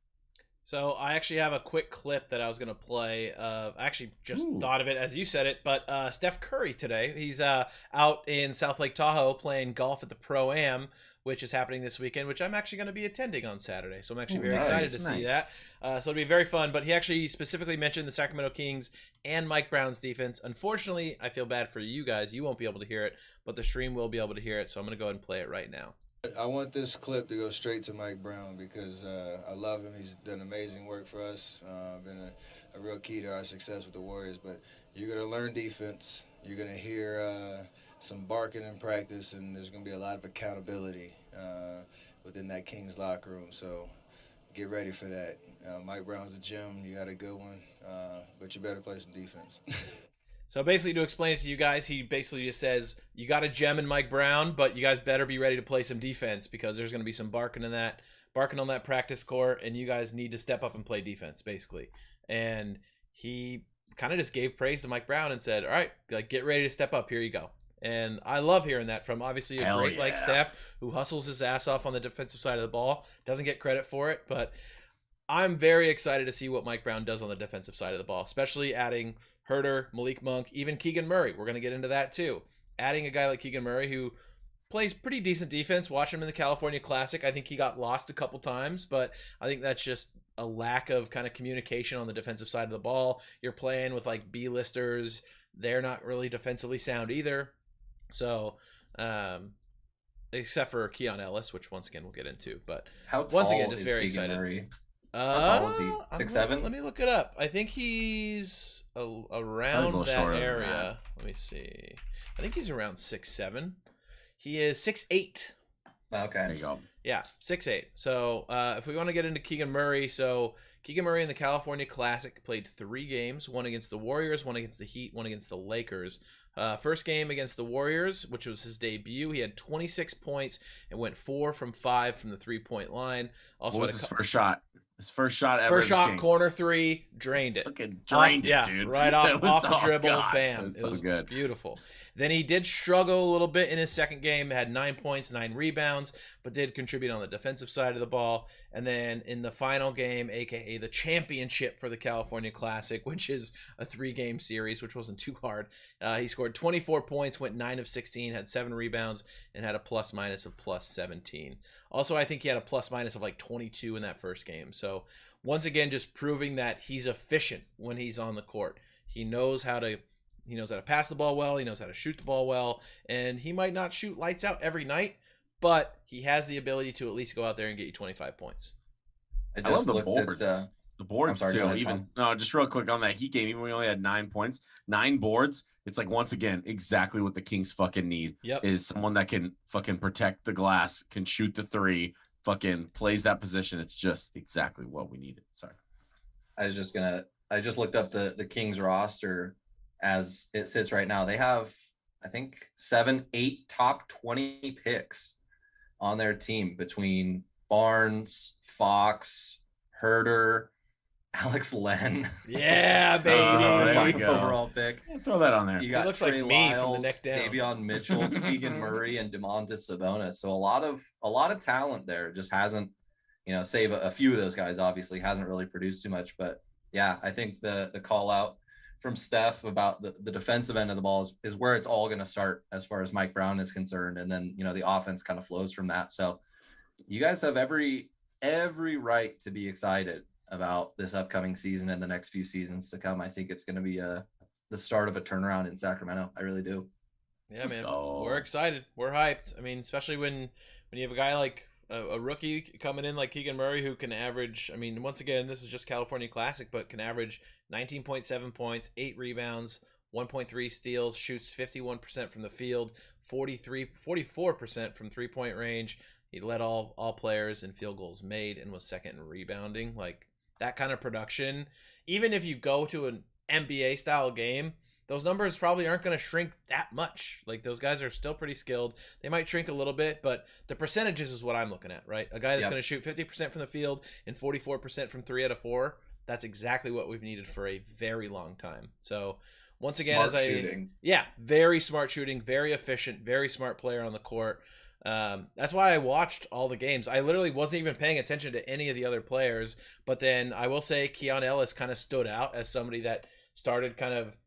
So I actually have a quick clip that I was going to play. I actually just thought of it as you said it, but Steph Curry today, he's out in South Lake Tahoe playing golf at the Pro-Am, which is happening this weekend, which I'm actually going to be attending on Saturday. So I'm actually very excited to see that. So it'll be very fun. But he actually specifically mentioned the Sacramento Kings and Mike Brown's defense. Unfortunately, I feel bad for you guys. You won't be able to hear it, but the stream will be able to hear it. So I'm going to go ahead and play it right now. I want this clip to go straight to Mike Brown because I love him. He's done amazing work for us. Been a real key to our success with the Warriors. But you're going to learn defense. You're going to hear some barking in practice, and there's going to be a lot of accountability within that Kings locker room. So get ready for that. Mike Brown's a gem. You got a good one, but you better play some defense. So basically, to explain it to you guys, he basically just says, you got a gem in Mike Brown, but you guys better be ready to play some defense because there's going to be some barking on that practice court, and you guys need to step up and play defense, basically. And he kind of just gave praise to Mike Brown and said, all right, like, get ready to step up. Here you go. And I love hearing that from obviously a Hell great yeah. staff who hustles his ass off on the defensive side of the ball. Doesn't get credit for it, but I'm very excited to see what Mike Brown does on the defensive side of the ball, especially adding Herter, Malik Monk, even Keegan Murray. We're going to get into that too. Adding a guy like Keegan Murray who plays pretty decent defense. Watch him in the California Classic. I think he got lost a couple times, but I think that's just a lack of kind of communication on the defensive side of the ball. You're playing with like B-listers. They're not really defensively sound either. So, except for Keon Ellis, which once again we'll get into. But How tall once again, just is very Keegan excited. Murray? How tall is he? I'm 6'7"? Let me look it up. I think he's around little that shorter than area. that. Let me see. I think he's around 6'7". He is 6'8". Okay. There you go. Yeah, 6'8". So if we want to get into Keegan Murray, so Keegan Murray in the California Classic played 3 games, one against the Warriors, one against the Heat, one against the Lakers. First game against the Warriors, which was his debut, he had 26 points and went 4 from 5 from the 3-point line. Also, What was his first shot? His first shot ever. first as a shot, King. corner 3, drained it. Fucking drained Off- it, dude. right That off was- the oh, dribble, God, bam. that It was so good. beautiful. Then he did struggle a little bit in his second game, had 9 points, 9 rebounds, but did contribute on the defensive side of the ball. And then in the final game, aka the championship for the California Classic, which is a 3-game series, which wasn't too hard, he scored 24 points, went 9 of 16, had 7 rebounds, and had a plus-minus of plus 17. Also, I think he had a plus-minus of like 22 in that first game. So once again, just proving that he's efficient when he's on the court. He knows how to pass the ball well, he knows how to shoot the ball well, and he might not shoot lights out every night, but he has the ability to at least go out there and get you 25 points. I I love just the looked boards. at. The boards I'm sorry, go too. ahead, Tom. No, just real quick on that Heat game. Even when we only had 9 points, 9 boards. It's like once again exactly what the Kings fucking need. Yep. Is someone that can fucking protect the glass, can shoot the 3, fucking plays that position. It's just exactly what we needed. Sorry. I just looked up the Kings roster as it sits right now. They have, I think, 7, 8 top 20 picks on their team between Barnes, Fox, Herter, Alex Len. Yeah, baby. there you go. Overall pick. Yeah, throw that on there. You got looks like Trey me from the Lyles, neck down. Davion Mitchell, Keegan Murray, and DeMontis Sabonis. So a lot of talent there. Just hasn't, save a few of those guys. Obviously, hasn't really produced too much. But yeah, I think the call out from Steph about the defensive end of the ball is where it's all going to start as far as Mike Brown is concerned, and then the offense kind of flows from that. So you guys have every right to be excited about this upcoming season and the next few seasons to come. I think it's going to be the start of a turnaround in Sacramento. I really do. Yeah, Let's man. go. We're excited. We're hyped. I mean, especially when you have a guy like a rookie coming in like Keegan Murray who can average, I mean, once again, this is just California Classic, but can average 19.7 points, 8 rebounds, 1.3 steals, shoots 51% from the field, 44% from 3-point range. He led all players in field goals made and was second in rebounding. Like, that kind of production, even if you go to an NBA style game, those numbers probably aren't going to shrink that much. Like, those guys are still pretty skilled. They might shrink a little bit, but the percentages is what I'm looking at, right? A guy that's going to shoot 50% from the field and 44% from 3 out of 4. That's exactly what we've needed for a very long time. So once again, Shooting. Very smart shooting, very efficient, very smart player on the court. That's why I watched all the games. I literally wasn't even paying attention to any of the other players, but then I will say Keon Ellis kind of stood out as somebody that started kind of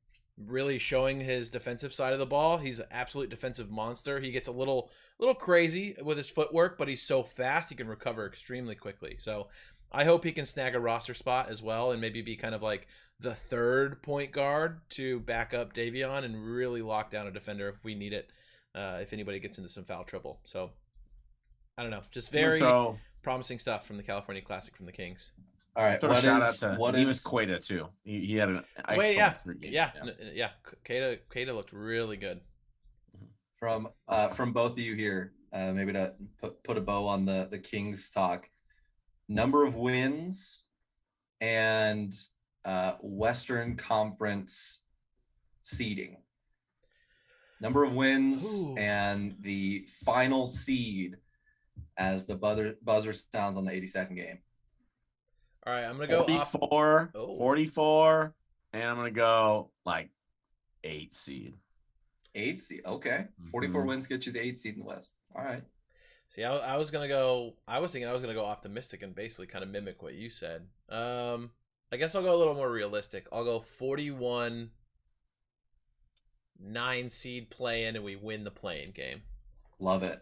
really showing his defensive side of the ball. He's an absolute defensive monster. He gets a little crazy with his footwork, but he's so fast he can recover extremely quickly. So I hope he can snag a roster spot as well and maybe be kind of like the third point guard to back up Davion and really lock down a defender if we need it, if anybody gets into some foul trouble. So I don't know, just very promising stuff from the California Classic from the Kings. All right, Throw a shout out to Nevis Queta too. He had an excellent game. Yeah. Queta looked really good. From both of you here, maybe to put a bow on the Kings talk. Number of wins and Western Conference seeding. Number of wins and the final seed as the buzzer sounds on the 82nd game. All right, I'm going to go 44, 44, and I'm gonna go like 8 seed. 8 seed. Okay. 44 Mhm. wins get you the 8 seed in the West. All right. See, I was gonna go. I was thinking I was gonna go optimistic and basically kind of mimic what you said. I guess I'll go a little more realistic. I'll go 41 9 seed play in, and we win the play-in game. Love it.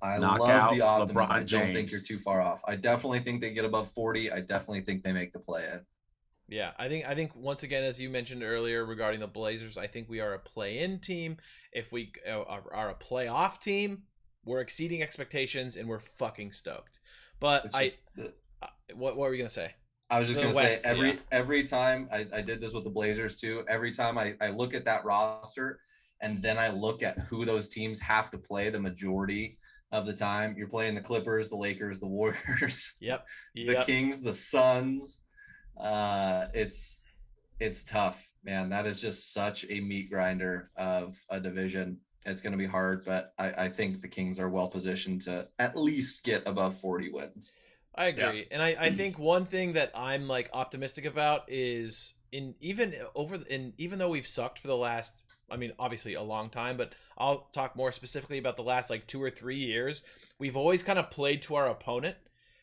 I Knock love out the optimism. LeBron I don't think James. you're too far off. I definitely think they get above 40. I definitely think they make the play-in. Yeah, I think once again, as you mentioned earlier regarding the Blazers, I think we are a play-in team. If we are a playoff team, we're exceeding expectations and we're fucking stoked. But It's just what were we gonna say? I was just The gonna say West, every time I did this with the Blazers too. Every time I look at that roster and then I look at who those teams have to play the majority of the time. You're playing the Clippers, the Lakers, the Warriors, Yep. the Kings, the Suns. It's tough, man. That is just such a meat grinder of a division. It's going to be hard, but I think the Kings are well positioned to at least get above 40 wins. I agree. And I think one thing that I'm like optimistic about is even though we've sucked for the last, I mean, obviously a long time, but I'll talk more specifically about the last like 2 or 3 years. We've always kind of played to our opponent,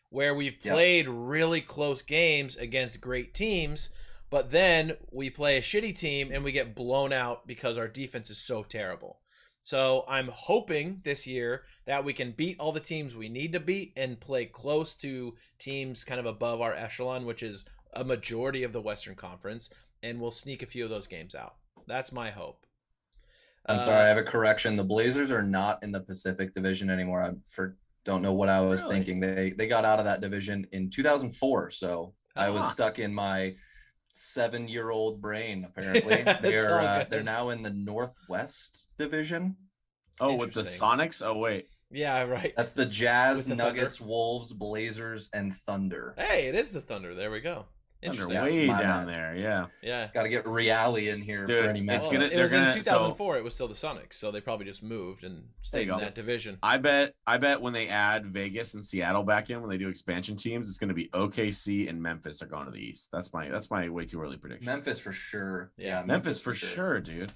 where we've played really close games against great teams, but then we play a shitty team and we get blown out because our defense is so terrible. So I'm hoping this year that we can beat all the teams we need to beat and play close to teams kind of above our echelon, which is a majority of the Western Conference, and we'll sneak a few of those games out. That's my hope. I'm sorry, I have a correction. The Blazers are not in the Pacific Division anymore. Don't know what I was thinking. They got out of that division in 2004, so I was stuck in my 7-year-old brain. Apparently, they're now in the Northwest Division. Oh, with the Sonics. Oh wait, yeah, right. That's the Jazz, the Nuggets, Thunder. Wolves, Blazers, and Thunder. Hey, it is the Thunder. There we go. Thunder Interesting. way My down bad. there. Yeah. Yeah. Got to get Reali in here Dude, for any match. It was in 2004. It was still the Sonics, so they probably just moved and stayed in that division. I bet when they add Vegas and Seattle back in, when they do expansion teams, it's going to be OKC and Memphis are going to the East. That's my way too early prediction. Memphis for sure. Yeah, Memphis for sure, dude.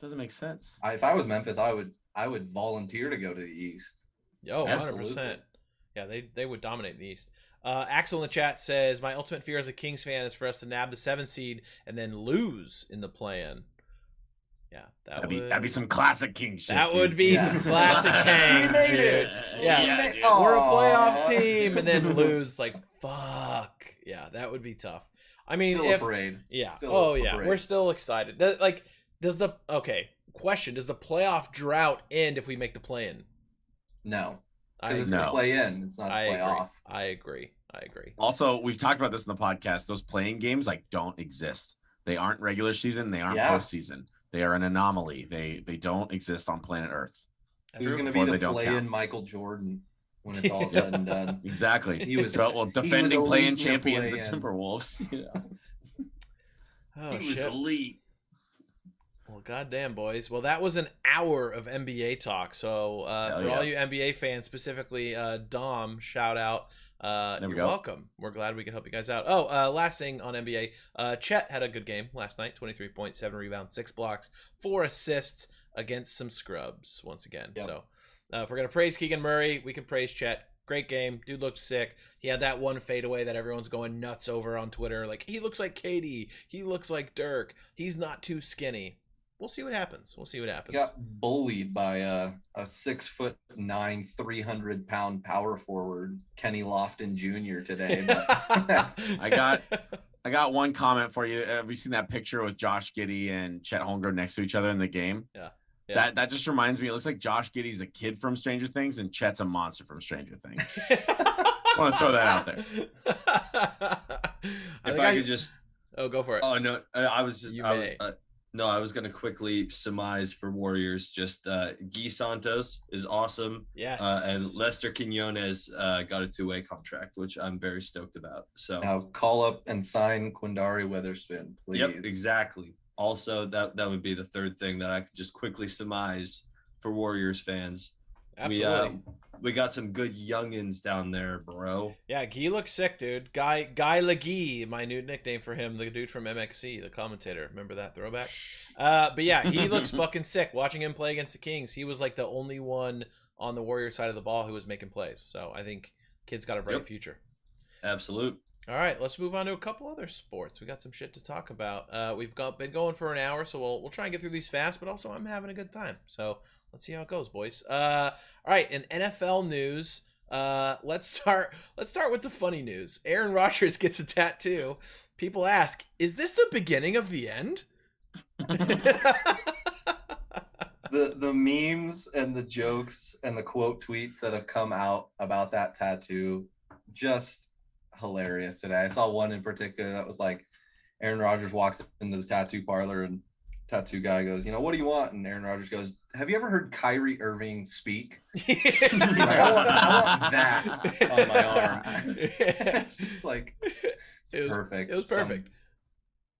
Doesn't make sense. If I was Memphis, I would volunteer to go to the East. Yo, 100%. Yeah, they would dominate the East. Axel in the chat says, my ultimate fear as a Kings fan is for us to nab the 7 seed and then lose in the play-in. Yeah, that'd be some classic King shit. That would be some classic Kings, dude. Yeah, dude. We're a playoff team and then lose. Like, fuck. Yeah, that would be tough. I mean, Still a parade. Yeah. Still a yeah. parade. We're still excited. Does the playoff drought end if we make the play-in? No. Because it's the play-in. It's not a playoff. I agree. Also, we've talked about this in the podcast. Those playing games don't exist. They aren't regular season. They aren't postseason. They are an anomaly. They don't exist on planet Earth. Who's going to be the play-in Michael Jordan when it's all said and done? Exactly. He was defending play-in champions, the Timberwolves. Oh, he was elite. Well, goddamn, boys. Well, that was an hour of NBA talk. So for all you NBA fans, specifically Dom, shout out. You're welcome. We're glad we could help you guys out. Oh, last thing on NBA. Chet had a good game last night. 23 points, 7 rebounds, 6 blocks, 4 assists against some scrubs once again. Yep. So if we're going to praise Keegan Murray, we can praise Chet. Great game. Dude looked sick. He had that one fadeaway that everyone's going nuts over on Twitter. Like, he looks like Katie. He looks like Dirk. He's not too skinny. We'll see what happens. He got bullied by a 6'9", 300-pound power forward, Kenny Lofton Jr. today. But I got one comment for you. Have you seen that picture with Josh Giddey and Chet Holmgren next to each other in the game? Yeah. That just reminds me. It looks like Josh Giddey's a kid from Stranger Things and Chet's a monster from Stranger Things. I want to throw that out there. If I could just. Oh, go for it. Oh no, I was just. I was going to quickly surmise for Warriors. Just Guy Santos is awesome. Yes. And Lester Quinones got a 2-way contract, which I'm very stoked about. So now call up and sign Quindari Witherspoon, please. Yep, exactly. Also, that would be the third thing that I could just quickly surmise for Warriors fans. Absolutely. We got some good youngins down there, bro. Yeah, Guy looks sick, dude. Guy Legui, my new nickname for him, the dude from MXC, the commentator. Remember that throwback? But yeah, he looks fucking sick. Watching him play against the Kings, he was like the only one on the Warrior side of the ball who was making plays. So I think kid's got a bright future. Absolute. All right, let's move on to a couple other sports. We got some shit to talk about. We've been going for an hour, so we'll try and get through these fast. But also, I'm having a good time. So let's see how it goes, boys. All right, in NFL news, let's start with the funny news. Aaron Rodgers gets a tattoo. People ask, is this the beginning of the end? The memes and the jokes and the quote tweets that have come out about that tattoo, just hilarious today. I saw one in particular that was like, Aaron Rodgers walks into the tattoo parlor and tattoo guy goes, what do you want? And Aaron Rodgers goes, have you ever heard Kyrie Irving speak? He's like, I want that on my arm. It's just like, it's perfect. It was perfect.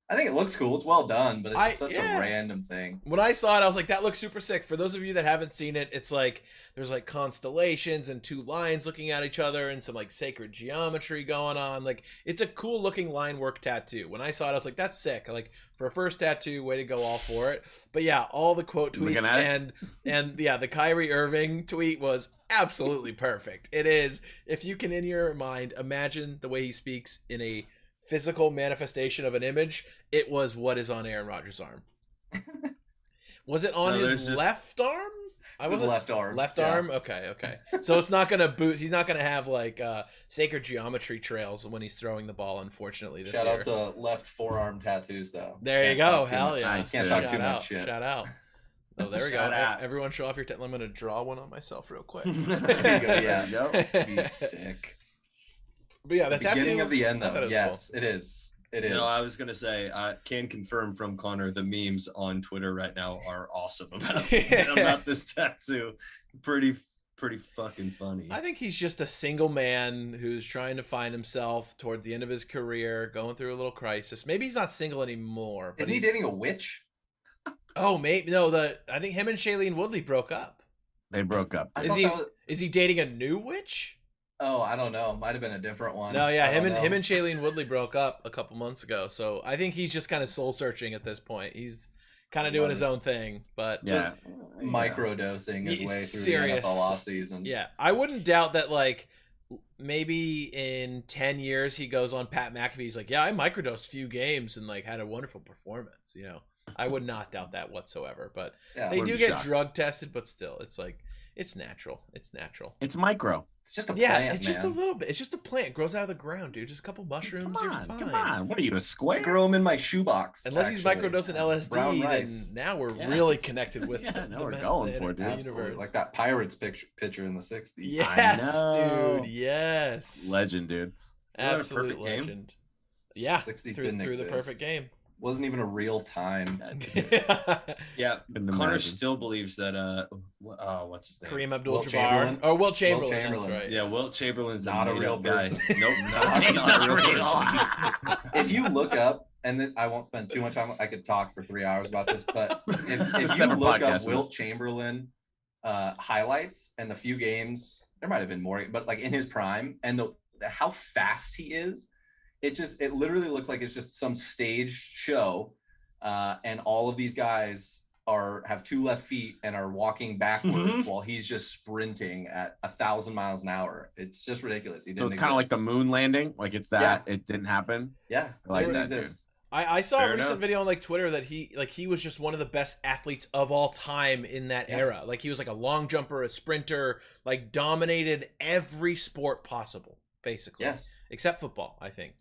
I think it looks cool. It's well done, but it's such a random thing. When I saw it, I was like, that looks super sick. For those of you that haven't seen it, it's like there's like constellations and two lines looking at each other and some like sacred geometry going on. Like, it's a cool looking line work tattoo. When I saw it, I was like, that's sick. Like, for a first tattoo, way to go, all for it. But yeah, all the quote tweets and yeah, the Kyrie Irving tweet was absolutely perfect. It is, if you can in your mind imagine the way he speaks in a physical manifestation of an image, it was what is on Aaron Rodgers' arm. Was it on his left arm? His left arm. Left arm? Okay. So it's not gonna boost. He's not gonna have like sacred geometry trails when he's throwing the ball. Unfortunately, this year. Shout out to left forearm tattoos, though. There you go. Hell yeah! Can't talk too much shit. Shout out. Oh, there we go. Everyone, show off your. I'm gonna draw one on myself real quick. There you go. Yeah. Be sick. But yeah, the beginning tattoo, of the end, though. Yes, cool. It is. It is. No, I was gonna say I can confirm from Connor the memes on Twitter right now are awesome about this tattoo. Pretty fucking funny. I think he's just a single man who's trying to find himself toward the end of his career, going through a little crisis. Maybe he's not single anymore. But Isn't he dating a witch? Oh, maybe no. I think him and Shailene Woodley broke up. They broke up. Is he dating a new witch? Oh, I don't know. Might have been a different one. No, yeah, him and Shailene Woodley broke up a couple months ago. So I think he's just kind of soul searching at this point. He's kind of doing his own thing, but just microdosing his way through the NFL offseason. Yeah, I wouldn't doubt that. Like maybe in 10 years he goes on Pat McAfee's like, yeah, I microdosed a few games and like had a wonderful performance. I would not doubt that whatsoever. But they do get drug tested, but still, it's like. It's natural. It's micro. It's just a plant, it's just a little bit. It's just a plant. It grows out of the ground, dude. Just a couple mushrooms. You're fine. Come on. What are you, a square? I grow them in my shoebox. Unless he's microdosing LSD, then now we're really connected with we're going for it, dude. Universe. Like that Pirates picture in the 60s. Yes, dude. Yes. Legend, dude. Absolute legend. Game? Yeah. 60s through the perfect game. Wasn't even a real time. Yeah, Connor still believes that what's his name? Kareem Abdul-Jabbar or Wilt Chamberlain. That's right. Yeah, Wilt Chamberlain's not a real guy. Nope, not a real person. If you look up, and then I won't spend too much time. I could talk for 3 hours about this, but if you look up Wilt Chamberlain highlights and the few games, there might have been more, but like in his prime and how fast he is. It literally looks like it's just some staged show, and all of these guys have two left feet and are walking backwards while he's just sprinting at 1,000 miles an hour. It's just ridiculous. So it's kind of like the moon landing, like it's that it didn't happen. Yeah, like that. Dude. I saw a recent video on like Twitter that he was just one of the best athletes of all time in that era. Like he was like a long jumper, a sprinter, like dominated every sport possible, basically. Yes, except football, I think.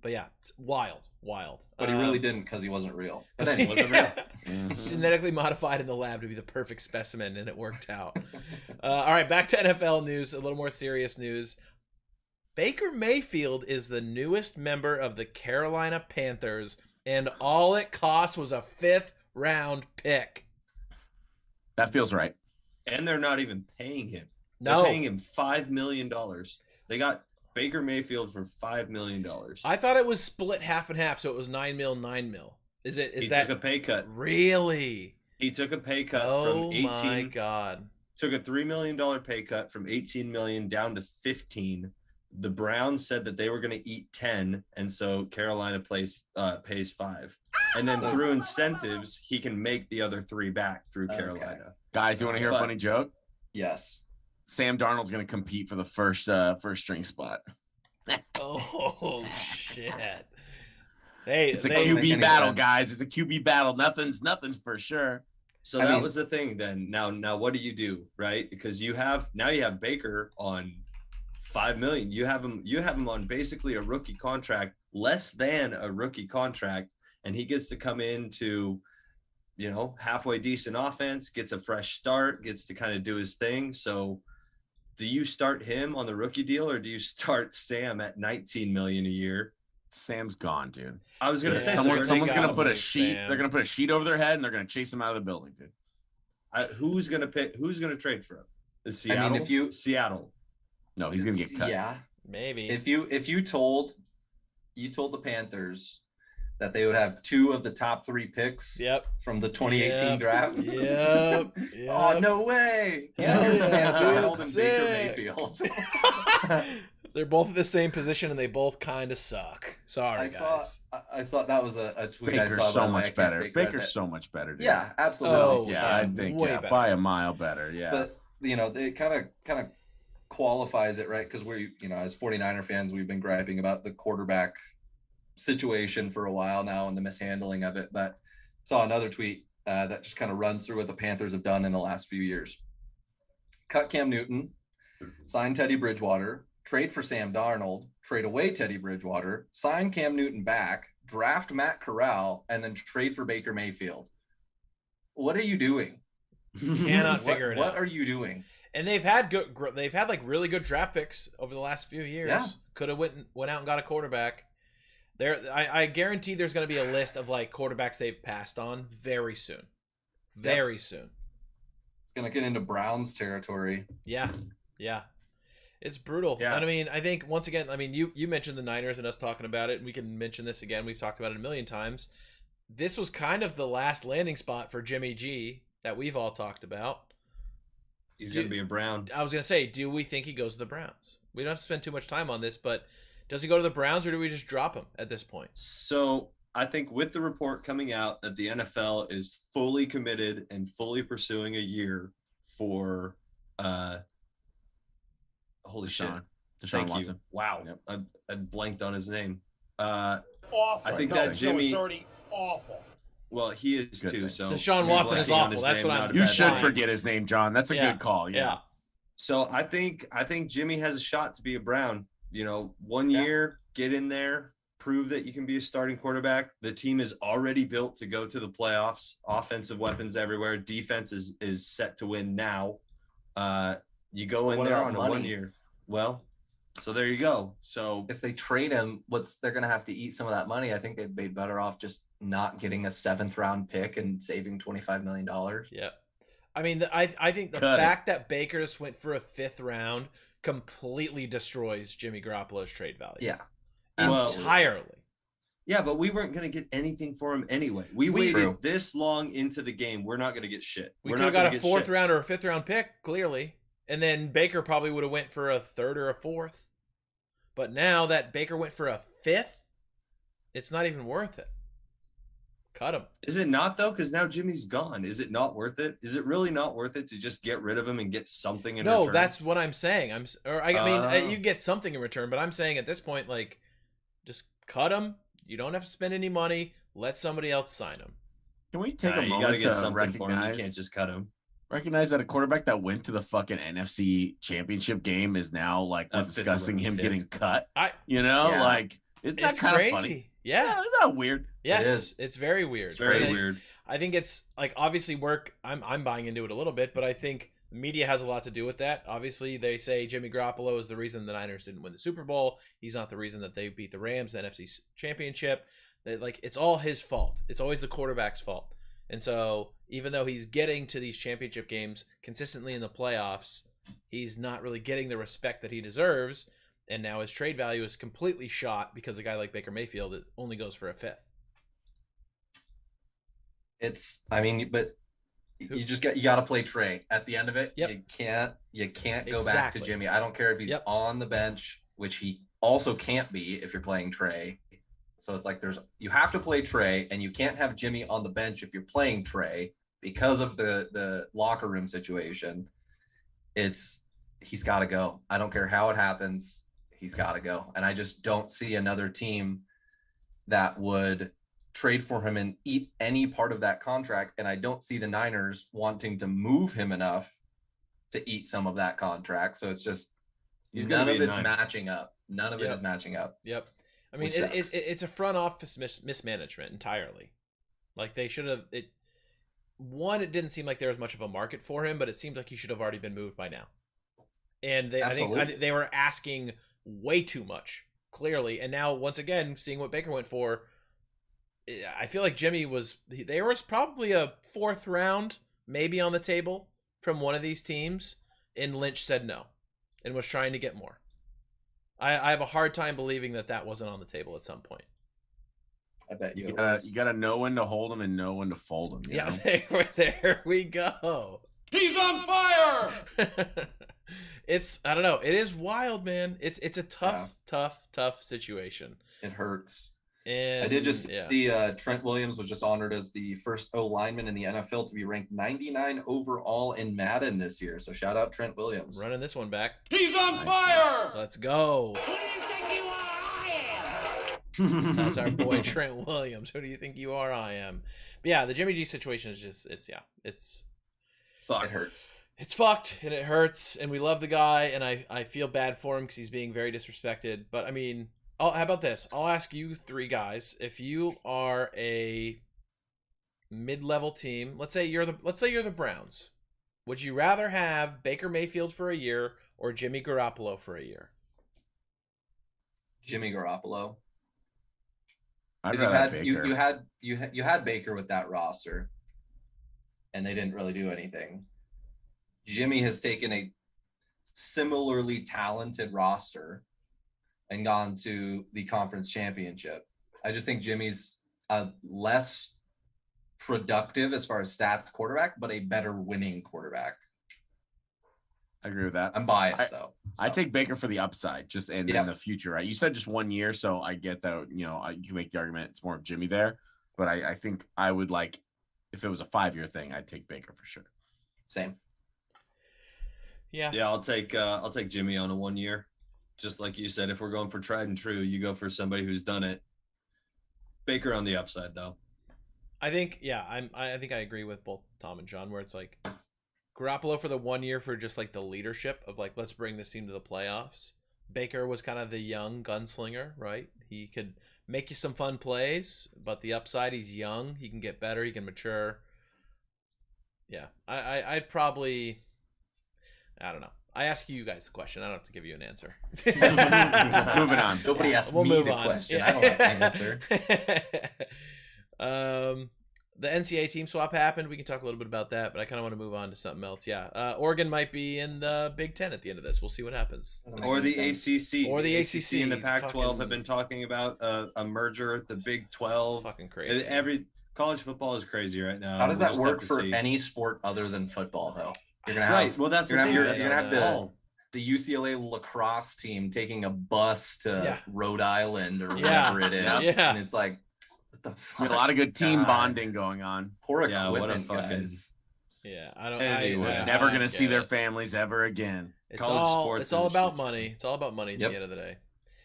But yeah, it's wild. But he really didn't because he wasn't real. But then he wasn't real. Genetically modified in the lab to be the perfect specimen, and it worked out. All right, back to NFL news, a little more serious news. Baker Mayfield is the newest member of the Carolina Panthers, and all it cost was a 5th-round pick. That feels right. And they're not even paying him. No. They're paying him $5 million. They got Baker Mayfield for $5 million. I thought it was split half and half, so it was $9 million, $9 million. Is that took a pay cut. Really? He took a pay cut from 18. Oh my god. took a $3 million pay cut from 18 million down to 15. The Browns said that they were going to eat 10, and so Carolina pays 5. And then through incentives, he can make the other 3 back through Carolina. Guys, you want to hear a funny joke? Yes. Sam Darnold's going to compete for the first string spot. Oh shit! It's a QB battle, guys. It's a QB battle. Nothing's for sure. So that was the thing. Then now, what do you do, right? Because you have Baker on $5 million. You have him on basically a rookie contract, less than a rookie contract, and he gets to come into, halfway decent offense, gets a fresh start, gets to kind of do his thing. So do you start him on the rookie deal, or do you start Sam at 19 million a year? Sam's gone, dude. I was gonna say someone's gonna put a sheet. They're gonna put a sheet over their head, and they're gonna chase him out of the building, dude. Who's gonna trade for him? Is Seattle? Seattle. No, he's gonna get cut. Yeah, maybe. If you told the Panthers that they would have 2 of the top 3 picks from the 2018 draft. Yep. Oh, no way. Sam Darnold and Baker Mayfield. They're both in the same position, and they both kind of suck. Sorry, guys. I saw that was a tweet Baker's I saw. so much better. Baker's so much better, dude. Yeah, absolutely. Oh, yeah, I think by a mile better. Yeah. But, it kind of qualifies it, right? Because we, as 49er fans, we've been griping about the quarterback situation for a while now and the mishandling of it. But saw another tweet that just kind of runs through what the Panthers have done in the last few years. Cut Cam Newton, sign Teddy Bridgewater, trade for Sam Darnold, trade away Teddy Bridgewater, sign Cam Newton back, draft Matt Corral, and then trade for Baker Mayfield. What are you doing? Cannot figure it out. What are you doing? And they've had like really good draft picks over the last few years. Yeah. Could have went out and got a quarterback. I guarantee there's going to be a list of like quarterbacks they've passed on very soon. Very soon. It's going to get into Browns territory. Yeah. It's brutal. Yeah. And I mean, I think once again, you mentioned the Niners and us talking about it, and we can mention this again. We've talked about it a million times. This was kind of the last landing spot for Jimmy G that we've all talked about. He's going to be a Brown. I was going to say, do we think he goes to the Browns? We don't have to spend too much time on this, but does he go to the Browns, or do we just drop him at this point? So I think with the report coming out that the NFL is fully committed and fully pursuing a year for holy shit. Deshaun Watson. You. Wow. Yep. I blanked on his name. Awful. I think that Jimmy it's already awful. Well, he is Good too. thing. So Deshaun Watson is awful. That's what I'm. You should forget his name, John. That's a good call. Yeah. So I think Jimmy has a shot to be a Brown. 1 year, get in there, prove that you can be a starting quarterback. The team is already built to go to the playoffs. Offensive weapons everywhere. Defense is set to win now. You go in there on a 1 year. Well, so there you go. So if they trade him, they're going to have to eat some of that money. I think they'd be better off just not getting a 7th round pick and saving $25 million. Yeah. I mean, I think the fact that Baker just went for a 5th round completely destroys Jimmy Garoppolo's trade value. Yeah. Entirely. Yeah, but we weren't going to get anything for him anyway. We waited this long into the game. We're not going to get shit. We could have got a 4th round or a 5th round pick, clearly. And then Baker probably would have went for a 3rd or a 4th. But now that Baker went for a 5th, it's not even worth it. Cut him. Is it not, though? Because now Jimmy's gone. Is it not worth it? Is it really not worth it to just get rid of him and get something in return? No, that's what I'm saying. I mean, you get something in return, but I'm saying at this point, like, just cut him. You don't have to spend any money. Let somebody else sign him. Can we take a you moment got to get to something for him. recognize? You can't just cut him. Recognize that a quarterback that went to the fucking NFC Championship game is now like we're discussing him getting cut. Isn't that kind of funny? Yeah. Isn't that weird? Yes, it's very weird. It's very weird. I think it's like obviously I'm buying into it a little bit, but I think the media has a lot to do with that. Obviously, they say Jimmy Garoppolo is the reason the Niners didn't win the Super Bowl. He's not the reason that they beat the Rams, the NFC Championship. It's all his fault. It's always the quarterback's fault. And so even though he's getting to these championship games consistently in the playoffs, he's not really getting the respect that he deserves. And now his trade value is completely shot because a guy like Baker Mayfield only goes for a 5th. But You got to play Trey at the end of it. Yep. You can't go back Exactly. to Jimmy. I don't care if he's Yep. on the bench, which he also can't be if you're playing Trey. So it's like you have to play Trey, and you can't have Jimmy on the bench if you're playing Trey because of the locker room situation. He's got to go. I don't care how it happens. He's got to go. And I just don't see another team that would trade for him and eat any part of that contract. And I don't see the Niners wanting to move him enough to eat some of that contract. So it's just none of it's matching up. None of it is matching up. Yep. I mean, it's a front office mismanagement entirely. Like they should have it didn't seem like there was much of a market for him, but it seemed like he should have already been moved by now. And I think they were asking way too much, clearly. And now, once again, seeing what Baker went for, I feel like Jimmy there was probably a 4th round maybe on the table from one of these teams, and Lynch said no and was trying to get more. I have a hard time believing that wasn't on the table at some point. I bet you gotta know when to hold them and know when to fold them. Yeah, there we go. He's on fire. I don't know. It is wild, man. It's a tough situation. It hurts. And I did just see Trent Williams was just honored as the first O lineman in the NFL to be ranked 99 overall in Madden this year. So shout out Trent Williams. Running this one back. He's on fire. Let's go. Who do you think you are? I am. That's our boy Trent Williams. Who do you think you are? I am. But yeah, the Jimmy G situation is just it's fucked. It hurts. It's fucked and it hurts, and we love the guy, and I feel bad for him because he's being very disrespected. But I mean, how about this? I'll ask you 3 guys. If you are a mid-level team, let's say you're the Browns, would you rather have Baker Mayfield for a year or Jimmy Garoppolo for a year? Jimmy Garoppolo. I'd rather have Baker. You had Baker with that roster, and they didn't really do anything. Jimmy has taken a similarly talented roster and gone to the conference championship. I just think Jimmy's a less productive as far as stats quarterback, but a better winning quarterback. I agree with that. I'm biased though. I take Baker for the upside, just in the future, right? You said just 1 year, so I get that. You can make the argument it's more of Jimmy there, but I think I would like if it was a 5-year thing, I'd take Baker for sure. Same. Yeah. Yeah, I'll take Jimmy on a 1 year. Just like you said, if we're going for tried and true, you go for somebody who's done it. Baker on the upside, though. I think, I think I agree with both Tom and John, where it's like Garoppolo for the 1 year for just like the leadership of like, let's bring this team to the playoffs. Baker was kind of the young gunslinger, right? He could make you some fun plays, but the upside, he's young. He can get better. He can mature. Yeah, I'd probably, I don't know. I ask you guys the question. I don't have to give you an answer. Moving on. Nobody asked me the question. I don't have the answer. The NCAA team swap happened. We can talk a little bit about that, but I kind of want to move on to something else. Yeah, Oregon might be in the Big Ten at the end of this. We'll see what happens. Or the ACC. Or the ACC and the Pac-12 have been talking about a merger. The Big 12. Fucking crazy. Every college football is crazy right now. How does that work for any sport other than football, though? You're gonna have right. Well, that's you're the gonna thing. have, you're gonna have the UCLA lacrosse team taking a bus to Rhode Island or whatever it is, and it's like, what the fuck? A lot of good team bonding going on. Poor equipment, guys. Yeah, I don't. Anyway, never gonna see their families ever again. It's all about money. It's all about money at the end of the day.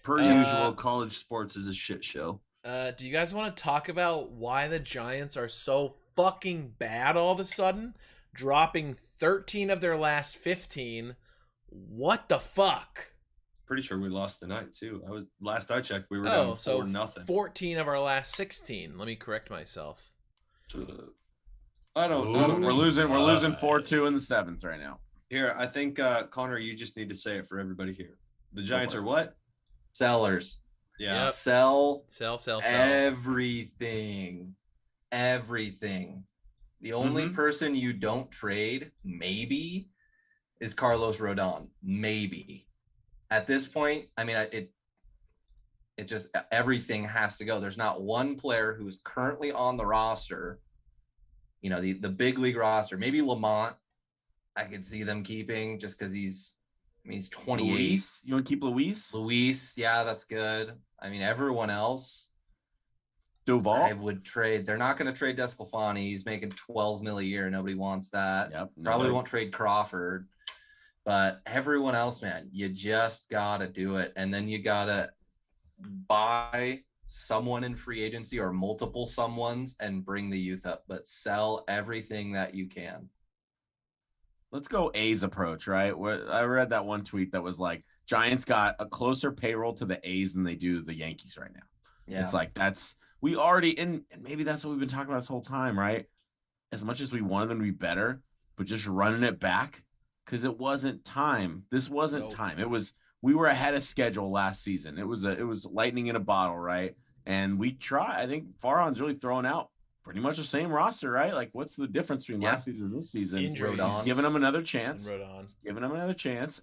Per usual, college sports is a shit show. Do you guys want to talk about why the Giants are so fucking bad all of a sudden? Dropping 13 of their last 15. What the fuck? Pretty sure we lost tonight too. Last I checked, we were down 4-0. 14 of our last 16. Let me correct myself. I don't know. We're losing 4-2 in the 7th right now. Here, I think Connor, you just need to say it for everybody here. The Giants are what? Sellers. Yeah. Yep. Sell everything. Everything. The only person you don't trade, maybe, is Carlos Rodon. Maybe. At this point, I mean, it just, everything has to go. There's not one player who's currently on the roster the big league roster. Maybe Lamont, I could see them keeping just because he's 28. Luis, you want to keep Luis? Luis, yeah, that's good. I mean, everyone else, Duval? I would trade. They're not going to trade Desclafani. He's making $12 million a year. Nobody wants that. Yep. Probably won't trade Crawford. But everyone else, man, you just got to do it. And then you got to buy someone in free agency or multiple someones and bring the youth up, but sell everything that you can. Let's go A's approach, right? I read that one tweet that was like, Giants got a closer payroll to the A's than they do the Yankees right now. Yeah. It's like, we already, and maybe that's what we've been talking about this whole time, right? As much as we wanted them to be better, but just running it back, because it wasn't time. This wasn't time. We were ahead of schedule last season. It was lightning in a bottle, right? And we try. I think Farhan's really throwing out pretty much the same roster, right? Like, what's the difference between last season and this season? Injuries. He's giving them another chance.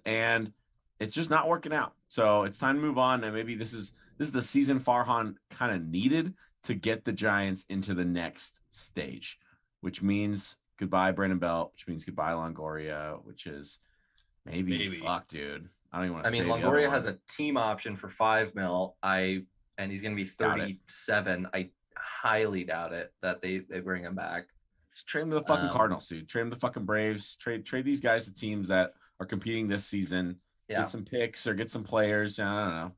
And it's just not working out. So it's time to move on. And maybe this is the season Farhan kind of needed to get the Giants into the next stage, which means goodbye Brandon Belt, which means goodbye Longoria, which is maybe. Fuck, dude. I don't even want to say. Longoria has a team option for $5 million. And he's going to be 37. I highly doubt it that they bring him back. Just trade him to the fucking Cardinals, dude. Trade him to the fucking Braves. Trade these guys to teams that are competing this season. Yeah. Get some picks or get some players. I don't know.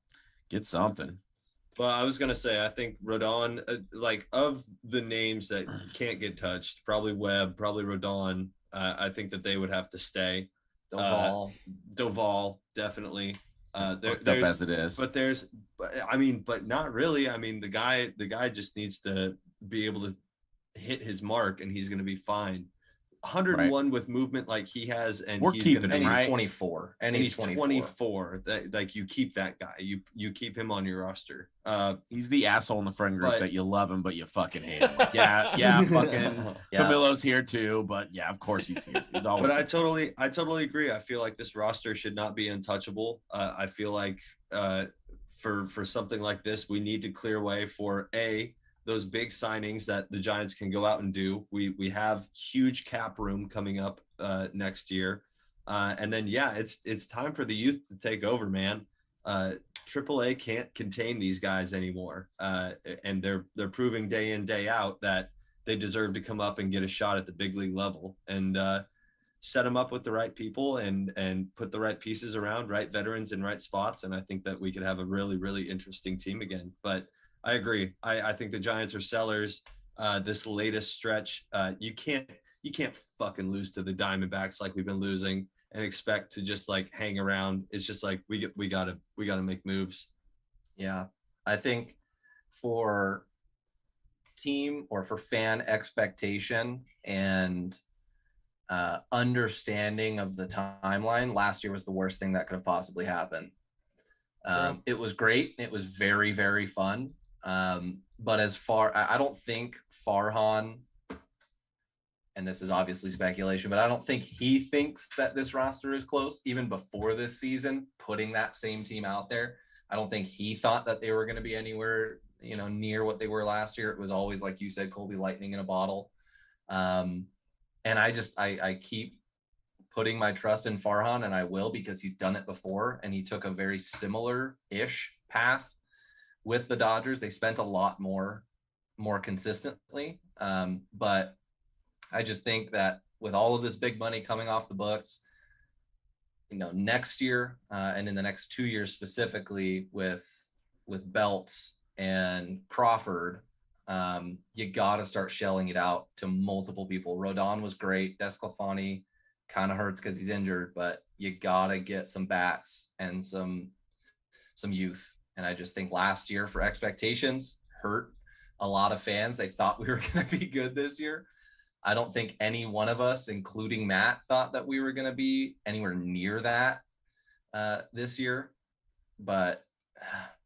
Get something. Well, I was gonna say, I think Rodon, of the names that can't get touched, probably Webb, probably Rodon. I think that they would have to stay. Doval, definitely. There's as it is, but not really. I mean, the guy just needs to be able to hit his mark, and he's gonna be fine. 101 with movement like he has, and he's 24, and he's 24. That you keep that guy. You keep him on your roster. He's the asshole in the friend group that you love him, but you fucking hate him. Like, fucking Camilo's here too, but yeah, of course he's here. He's always. But I totally agree. I feel like this roster should not be untouchable. I feel like for something like this, we need to clear way for those big signings that the Giants can go out and do. We have huge cap room coming up next year. And then, it's time for the youth to take over, man. AAA can't contain these guys anymore. And they're proving day in, day out that they deserve to come up and get a shot at the big league level, and set them up with the right people and put the right pieces around, right veterans in right spots. And I think that we could have a really, really interesting team again. But I agree. I think the Giants are sellers. This latest stretch, you can't fucking lose to the Diamondbacks like we've been losing and expect to just like hang around. It's just like we gotta make moves. Yeah, I think for team or for fan expectation and understanding of the timeline, last year was the worst thing that could have possibly happened. It was great. It was very, very fun. But I don't think Farhan, and this is obviously speculation, but I don't think he thinks that this roster is close. Even before this season, putting that same team out there, I don't think he thought that they were going to be anywhere, near what they were last year. It was always, like you said, Colby, lightning in a bottle. And I keep putting my trust in Farhan, and I will, because he's done it before, and he took a very similar-ish path with the Dodgers. They spent a lot more consistently. But I just think that with all of this big money coming off the books, next year and in the next 2 years specifically with Belt and Crawford, you got to start shelling it out to multiple people. Rodon was great. Desclafani kind of hurts because he's injured, but you got to get some bats and some youth. And I just think last year, for expectations, hurt a lot of fans. They thought we were going to be good this year. I don't think any one of us, including Matt, thought that we were going to be anywhere near that this year. But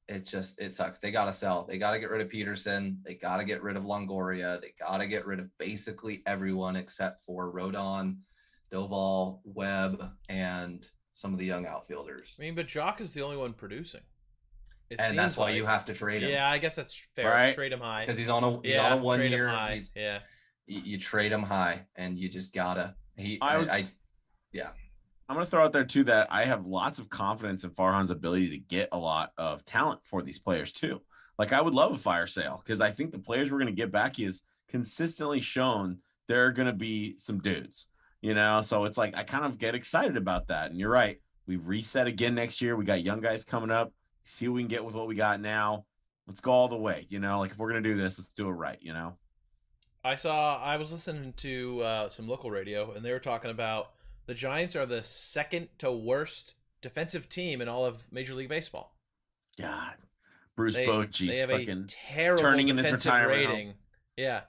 it sucks. They got to sell. They got to get rid of Peterson. They got to get rid of Longoria. They got to get rid of basically everyone except for Rodon, Doval, Webb, and some of the young outfielders. I mean, but Jock is the only one producing. And that's why you have to trade him. Yeah, I guess that's fair. Right. Trade him high because he's on a 1 year. Yeah. you trade him high, and you just gotta. I'm going to throw out there, too, that I have lots of confidence in Farhan's ability to get a lot of talent for these players, too. Like, I would love a fire sale because I think the players we're going to get back, he has consistently shown there are going to be some dudes, you know? So it's like I kind of get excited about that. And you're right. We reset again next year. We got young guys coming up. See what we can get with what we got now. Let's go all the way, you know? Like, if we're going to do this, let's do it right, you know? I was listening to some local radio, and they were talking about the Giants are the second to worst defensive team in all of Major League Baseball. God. Bruce They Bochy's have a fucking terrible turning in his defensive retirement rating. Yeah.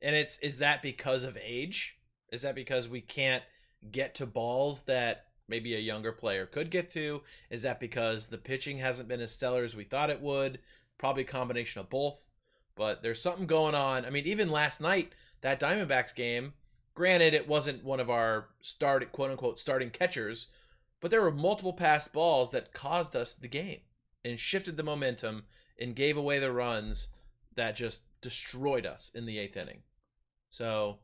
And is that because of age? Is that because we can't get to balls that maybe a younger player could get to? Is that because the pitching hasn't been as stellar as we thought it would? Probably a combination of both. But there's something going on. I mean, even last night, that Diamondbacks game, granted, it wasn't one of our quote-unquote starting catchers, but there were multiple passed balls that caused us the game and shifted the momentum and gave away the runs that just destroyed us in the 8th inning. So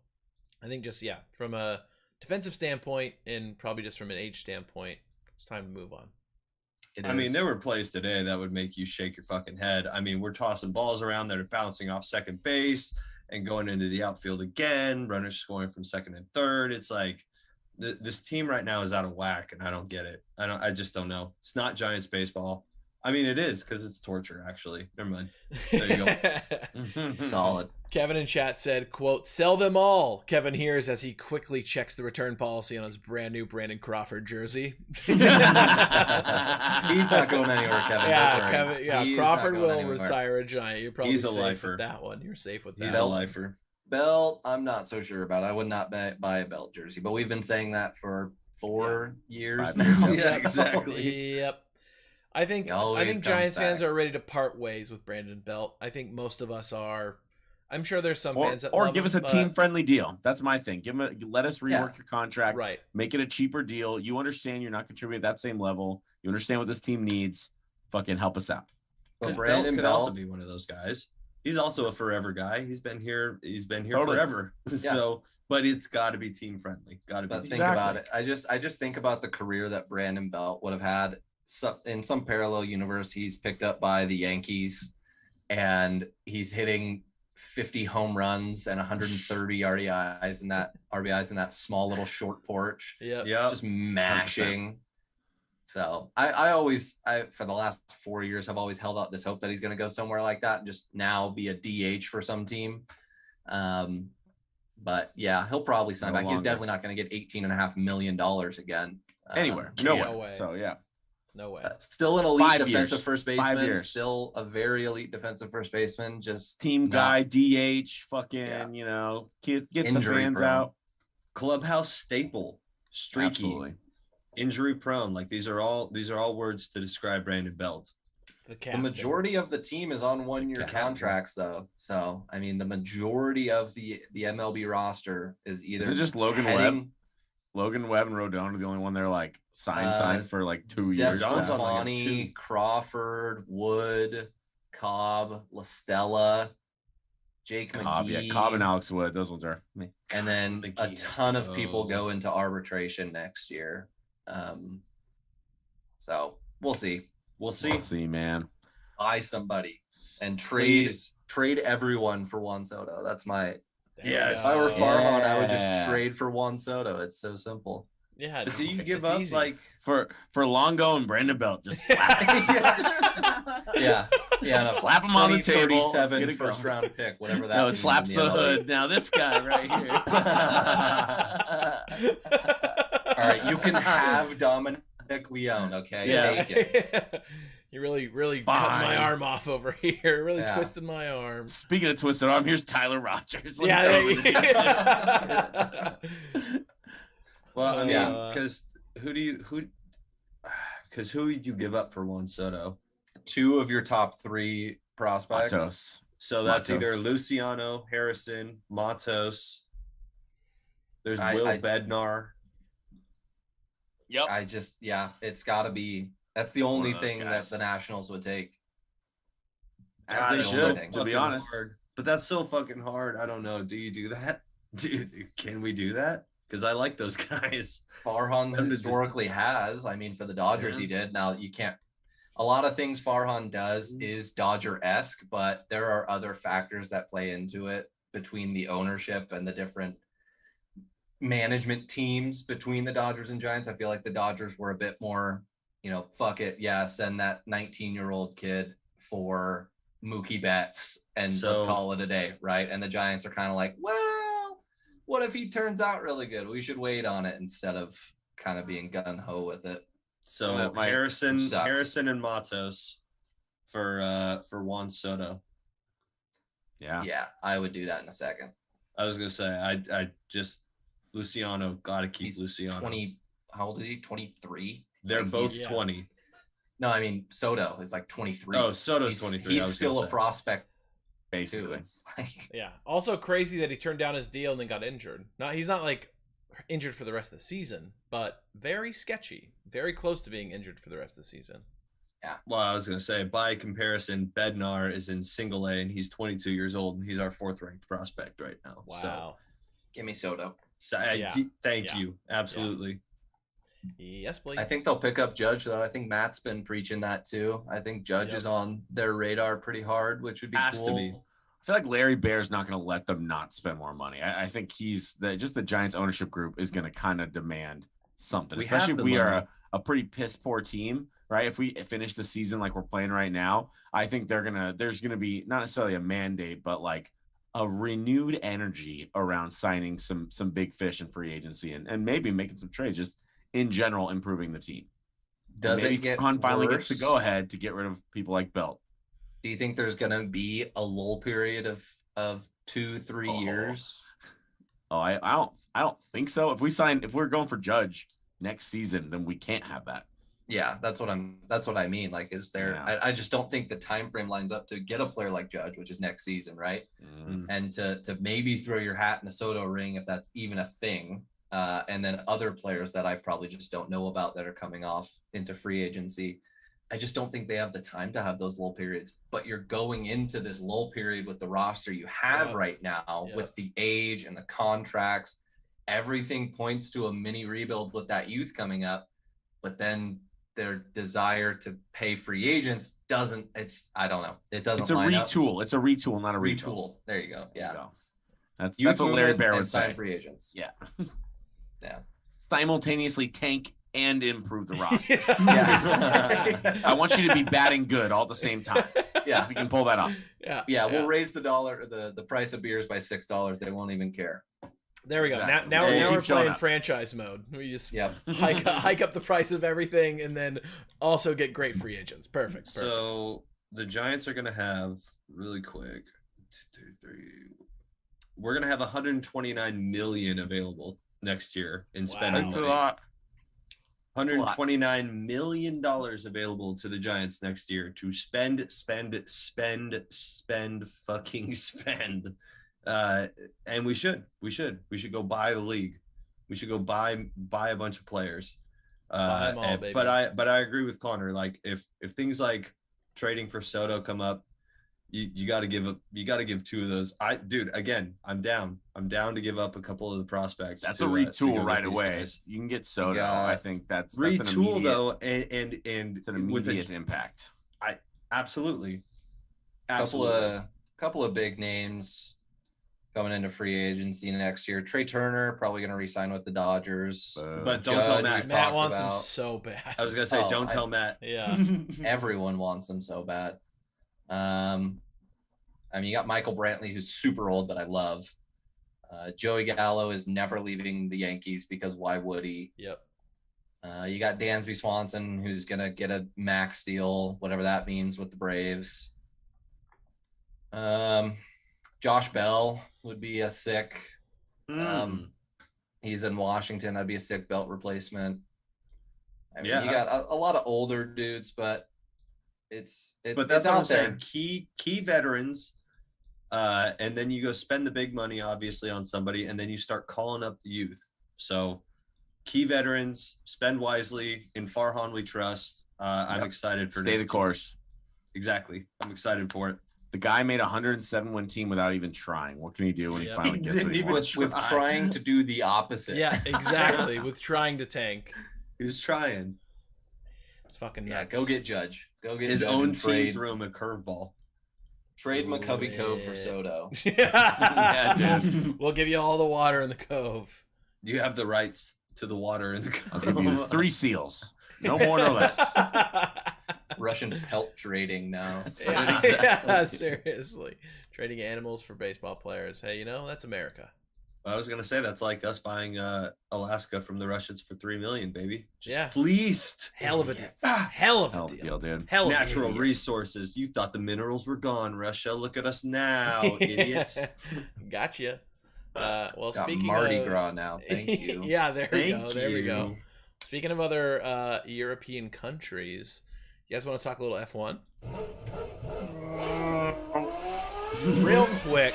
I think just, from a defensive standpoint and probably just from an age standpoint, it's time to move on. I mean, there were plays today that would make you shake your fucking head. I mean, we're tossing balls around that are bouncing off second base and going into the outfield again, runners scoring from second and third. It's like this team right now is out of whack, and I don't get it. I just don't know. It's not Giants baseball. I mean, it is because it's torture, actually. Never mind. There you go. Solid. Kevin in chat said, quote, "Sell them all," Kevin hears as he quickly checks the return policy on his brand new Brandon Crawford jersey. He's not going anywhere, Kevin. Yeah, Kevin. Yeah, He's Crawford not will going anywhere. retire a Giant. You're probably He's a safe lifer. with that one. You're safe with that. He's a lifer. Belt, I'm not so sure about. I would not buy a Belt jersey, but we've been saying that for 4 years 5 now. years. Yeah, exactly. Yep. I think He always comes Giants fans back. are ready to part ways with Brandon Belt. I think most of us are. I'm sure there's some Or, fans that or love give him, us a but- team-friendly deal. That's my thing. Let us rework your contract. Right. Make it a cheaper deal. You understand you're not contributing at that same level. You understand what this team needs. Fucking help us out. But Because Belt Brandon could Belt, also be one of those guys. He's also a forever guy. He's been here Totally. forever. So, but it's got to be team friendly. Got to be. but think Exactly. about it. I just think about the career that Brandon Belt would have had. In some parallel universe, he's picked up by the Yankees, and he's hitting 50 home runs and 130 RBIs in that small little short porch. Yep. Yeah. Just mashing. So for the last 4 years, I've always held out this hope that he's going to go somewhere like that and just now be a DH for some team. But yeah, he'll probably sign No back. He's longer. definitely not going to get $18.5 million again. Anywhere. no Nowhere. way. So, yeah. No way. Still an elite 5 defensive years. first 5 baseman. years. Still a very elite defensive first baseman. Just Team not- guy, DH, fucking, Yeah. you know, gets the Injury fans prone. out. Clubhouse staple, streaky, Absolutely. injury prone. Like these are all words to describe Brandon Belt. The majority of the team is on 1-year Captain. contracts, though. So I mean, the majority of the MLB roster is either Is it just Logan Webb? heading Logan Webb and Rodon are the only one they're like signed for like 2 years. Rodon's on like a Descalani, 2. Crawford, Wood, Cobb, LaStella, Jake Cobb, McGee, Cobb and Alex Wood. Those ones are. and then McGee a has ton to of people go. go into arbitration next year. So we'll see. We'll see. We'll see, man. Buy somebody and Please. trade everyone for Juan Soto. That's my. Yes. If I were Farhan, I would Yeah. just trade for Juan Soto. It's so simple. Yeah. But do you give it's up easy. like For Longo and Brandon Belt, just slap, Yeah. No, slap him on the table. Let's 2037 get it first going. round pick, whatever that No, it means slaps in the MLB. hood. Now this guy right here. All right, you can have Dominic Leone, okay? Yeah. Take it. You really cutting my Fine. arm off over here. Really Yeah. twisting my arm. Speaking of twisted arm, here's Tyler Rogers. Let me Yeah. go over the well, I mean, Yeah. because who would you give up for Juan Soto? 2 of your top 3 prospects. Matos. So that's Matos. either Luciano, Harrison, Matos. There's Will I- Bednar. Yep. It's got to be. That's the only of those thing that guys. the Nationals would take. As God, they they the should, only thing. to be Fucking honest. hard. But that's so fucking hard. I don't know. Do you do that? Dude, can we do that? Because I like those guys. Farhan Them to just- historically has. I mean, for the Dodgers, he did. Now you can't. A lot of things Farhan does is Dodger-esque, but there are other factors that play into it between the ownership and the different management teams between the Dodgers and Giants. I feel like the Dodgers were a bit more, fuck it, yeah, send that 19-year-old kid for Mookie Betts and let's So- call it a day, right? And the Giants are kind of like, well, what if he turns out really good? We should wait on it instead of kind of being gung-ho with it. So That might- Harrison and Matos for Juan Soto. Yeah. Yeah, I would do that in a second. I was gonna say I just Luciano, gotta keep He's Luciano. 20. How old is he? 23. They're Like, both he's- 20. No, I mean Soto is like 23. Oh, Soto's he's, 23. He's I was still gonna a say. prospect too. Basically. It's like Yeah. Also crazy that he turned down his deal and then got injured. He's not like injured for the rest of the season, but very sketchy. Very close to being injured for the rest of the season. Well, I was gonna say by comparison, Bednar is in single A and he's 22 years old and he's our 4th ranked prospect right now. Wow. give me Soto. Yeah. Thank Yeah. you. Absolutely. Yes, please. I think they'll pick up Judge though. I think Matt's been preaching that too. I think Judge Yep. is on their radar pretty hard, which would be Has to cool. be. I feel like Larry Bear's not going to let them not spend more money. I think the Giants ownership group is going to kind of demand something, We especially have if the we are money. a pretty piss poor team, right? If we finish the season like we're playing right now, I think there's going to be not necessarily a mandate, but like a renewed energy around signing some big fish in free agency and maybe making some trades, just in general improving the team. Does Maybe it get Farhan finally gets the worse? go ahead to get rid of people like Belt. Do you think there's gonna be a lull period of 2-3 Oh. years? Oh, I don't think so. If we're going for Judge next season, then we can't have that. Yeah, that's what I mean. Like, is there? Yeah. I just don't think the time frame lines up to get a player like Judge, which is next season, right? And to maybe throw your hat in the Soto ring if that's even a thing. And then other players that I probably just don't know about that are coming off into free agency. I just don't think they have the time to have those lull periods. But you're going into this lull period with the roster you have Yeah. right now, Yeah. with the age and the contracts. Everything points to a mini rebuild with that youth coming up. But then their desire to pay free agents doesn't. I don't know. It doesn't. It's a line up. retool. It's a retool, not a Retool. There you go. There you Yeah. go. That's Youth what Larry movement Bear and would sign say. free agents. Yeah. Yeah. Simultaneously tank and improve the roster. Yeah. I want you to be batting good all at the same time. Yeah. We can pull that off. Yeah. Yeah, we'll raise the price of beers by $6. They won't even care. There we go. Exactly. Now We'll we're keep showing playing up. franchise mode. We just Yep. hike up the price of everything and then also get great free agents. Perfect. So the Giants are gonna have really quick. 1, 2, 3. We're gonna have 129 million available next year in spending Wow. That's a money. lot. 129 million dollars available to the Giants next year to spend, fucking spend. And we should go buy the league. We should go buy a bunch of players. Buy 'em all, baby. But I agree with Connor. Like if things like trading for Soto come up, you got to give 2 of those. I'm down to give up a couple of the prospects. That's to, a to go retool get right these away. guys. You can get Soto. Yeah. I think that's an Retool immediate, though, and it's an with immediate impact. absolutely. Couple of big names coming into free agency next year. Trey Turner probably going to re-sign with the Dodgers. But don't tell Judge, Matt. we've Matt talked wants him about. so bad. I was gonna say, Oh, don't tell Matt. Yeah. Everyone wants him so bad. I mean, you got Michael Brantley, who's super old, but I love. Joey Gallo is never leaving the Yankees because why would he? Yep. You got Dansby Swanson, who's going to get a max deal, whatever that means with the Braves. Josh Bell would be a sick. He's in Washington. That'd be a sick Belt replacement. I mean, Yeah. you got a lot of older dudes, but it's But that's it's what I'm out there. saying. Key veterans, and then you go spend the big money, obviously, on somebody, and then you start calling up the youth. So, key veterans, spend wisely. In Farhan, we trust. I'm Yep. excited for Stay next the year. course. Exactly. I'm excited for it. The guy made a 107-win team without even trying. What can he do when he Yep. finally He gets what didn't he even wants? with trying to do the opposite. Yeah, exactly. With trying to tank. He was trying. It's fucking Yeah, nuts. go get Judge. Go get His Judge own and team threw him a curveball. trade McCovey Cove for Soto. Yeah, dude. We'll give you all the water in the cove. You have the rights to the water in the I'll give you 3 seals. No more, no less. Russian pelt trading now. Yeah, seriously. Trading animals for baseball players. Hey, you know, that's America. I was gonna say that's like us buying Alaska from the Russians for $3 million, baby. Just Yeah. fleeced. Hell of a deal. Idiots. Hell of Hell a of a deal. deal, dude. Hell of a Natural deal. resources. You thought the minerals were gone, Russia. Look at us now, idiots. Gotcha. Well, Got speaking Mardi of Gras now. Thank you. yeah, there we Thank go. There we go. you. Speaking of other European countries, you guys want to talk a little F1? Real quick.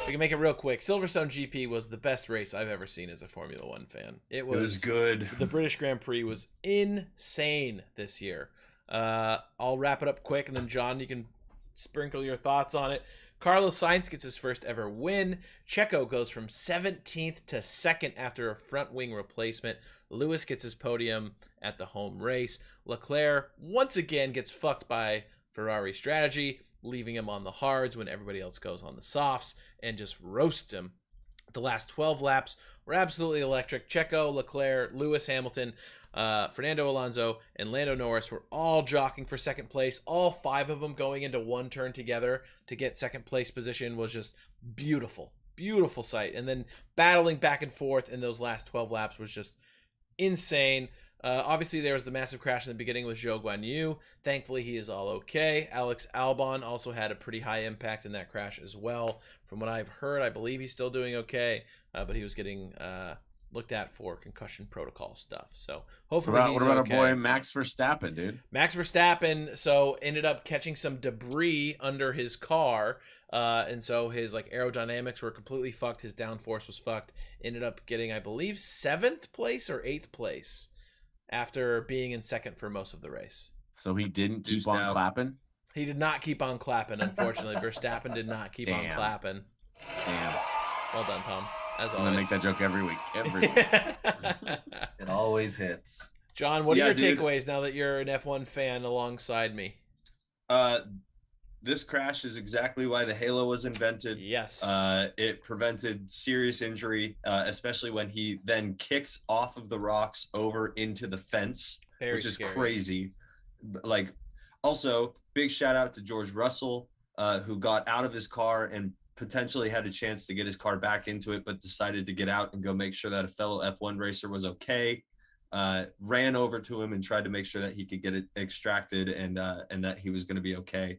We can make it real quick. Silverstone GP was the best race I've ever seen as a Formula One fan. It was good. The British Grand Prix was insane this year. I'll wrap it up quick, and then John, you can sprinkle your thoughts on it. Carlos Sainz gets his first ever win. Checo goes from 17th to 2nd after a front wing replacement. Lewis gets his podium at the home race. Leclerc once again gets fucked by Ferrari strategy, leaving him on the hards when everybody else goes on the softs and just roasts him. The last 12 laps were absolutely electric. Checo, Leclerc, Lewis Hamilton, Fernando Alonso, and Lando Norris were all jockeying for second place. All 5 of them going into one turn together to get second place position was just beautiful. Beautiful sight. And then battling back and forth in those last 12 laps was just insane. Obviously, there was the massive crash in the beginning with Zhou Guanyu. Thankfully, he is all okay. Alex Albon also had a pretty high impact in that crash as well. From what I've heard, I believe he's still doing okay, but he was getting looked at for concussion protocol stuff. So hopefully What about okay. our boy Max Verstappen, dude? Max Verstappen ended up catching some debris under his car, and so his aerodynamics were completely fucked. His downforce was fucked. Ended up getting, I believe, 7th place or 8th place after being in 2nd for most of the race. So he didn't keep Deuced on out. clapping? He did not keep on clapping, unfortunately. Verstappen did not keep on Damn. clapping. Damn. Well done, Tom. As I'm going to make always. that joke every week. Every week. It always hits. John, what are Yeah, your dude. takeaways now that you're an F1 fan alongside me? This crash is exactly why the Halo was invented. Yes. It prevented serious injury, especially when he then kicks off of the rocks over into the fence, Very which is scary. crazy. Also, big shout out to George Russell, who got out of his car and potentially had a chance to get his car back into it, but decided to get out and go make sure that a fellow F1 racer was okay. Ran over to him and tried to make sure that he could get it extracted and that he was going to be okay.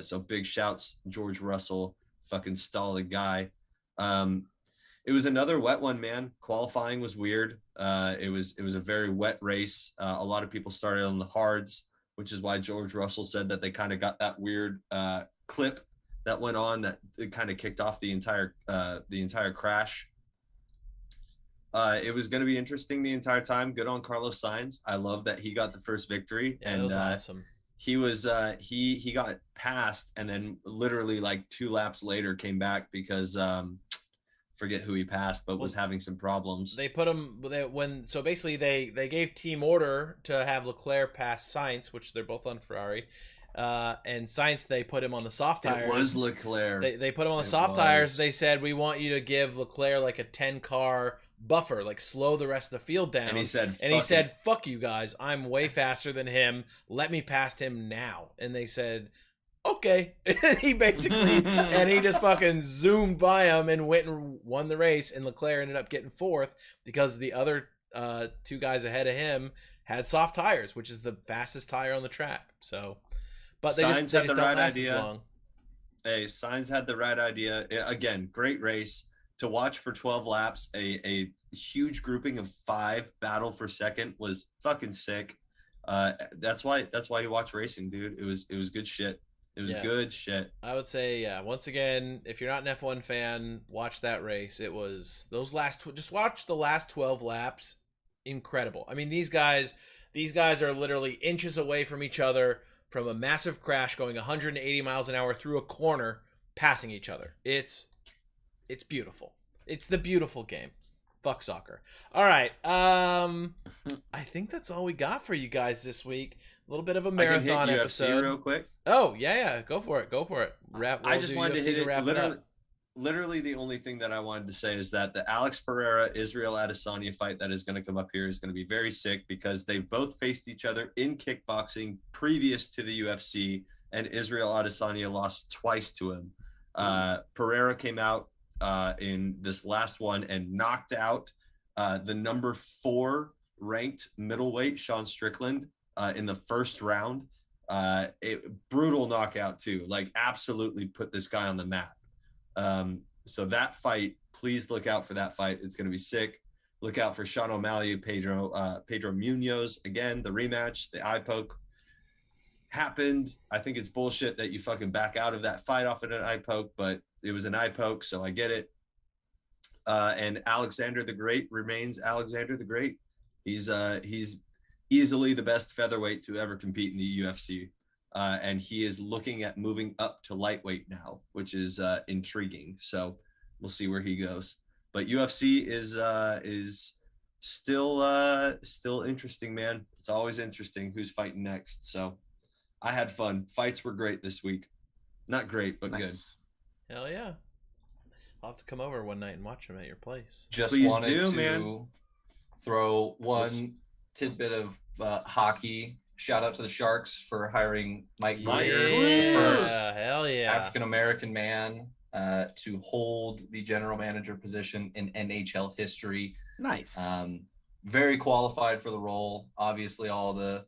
So big shouts, George Russell, fucking stolid guy. It was another wet one, man. Qualifying was weird. It was a very wet race. A lot of people started on the hards, which is why George Russell said that they kind of got that weird clip that went on that it kind of kicked off the entire crash. It was going to be interesting the entire time. Good on Carlos Sainz. I love that he got the first victory. Yeah, and that was awesome. he was he got passed and then literally 2 laps later came back because forget who he passed, but was having some problems. They put him basically they gave team order to have Leclerc pass Sainz, which they're both on Ferrari, and Sainz they put him on the soft tires. It was Leclerc. They put him on the It soft was. tires. They said, we want you to give Leclerc a 10-car buffer, slow the rest of the field down. And he said, fuck you guys, I'm way faster than him, let me past him now. And they said, okay. He basically and he just fucking zoomed by him and went and won the race, and Leclerc ended up getting 4th because the other 2 guys ahead of him had soft tires, which is the fastest tire on the track. So but they Sainz just had the don't right last as idea. long. Hey, Sainz had the right idea. Again, great race to watch for 12 laps. A huge grouping of 5 battle for second was fucking sick. That's why you watch racing, dude. It was good shit. It was good shit. I would say, yeah, once again, if you're not an F1 fan, watch that race. It was those just watch the last 12 laps. Incredible. I mean, these guys are literally inches away from each other from a massive crash going 180 miles an hour through a corner, passing each other. It's beautiful. It's the beautiful game. Fuck soccer. All right. I think that's all we got for you guys this week. A little bit of a marathon I can hit UFC episode. real quick. Oh, yeah. Go for it. I just wanted to hit it. Literally, the only thing that I wanted to say is that the Alex Pereira Israel Adesanya fight that is going to come up here is going to be very sick because they've both faced each other in kickboxing previous to the UFC, and Israel Adesanya lost twice to him. Pereira came out in this last one and knocked out the number 4 ranked middleweight Sean Strickland in the first round. Brutal knockout too, like absolutely put this guy on the map. So that fight, please look out for that fight. It's going to be sick. Look out for Sean O'Malley, Pedro Munoz. Again, the rematch, the eye poke happened. I think it's bullshit that you fucking back out of that fight off of an eye poke, but it was an eye poke, so I get it. And Alexander the Great remains Alexander the Great. He's easily the best featherweight to ever compete in the UFC. And he is looking at moving up to lightweight now, which is intriguing. So we'll see where he goes. But UFC is still interesting, man. It's always interesting who's fighting next. So I had fun. Fights were great this week. Not great, but Nice. Good. Hell yeah. I'll have to come over one night and watch them at your place. Just Please wanted do, to man. throw one tidbit of hockey. Shout out to the Sharks for hiring Mike Meyer, the first Hell yeah. African-American man to hold the general manager position in NHL history. Nice. Very qualified for the role. Obviously, all the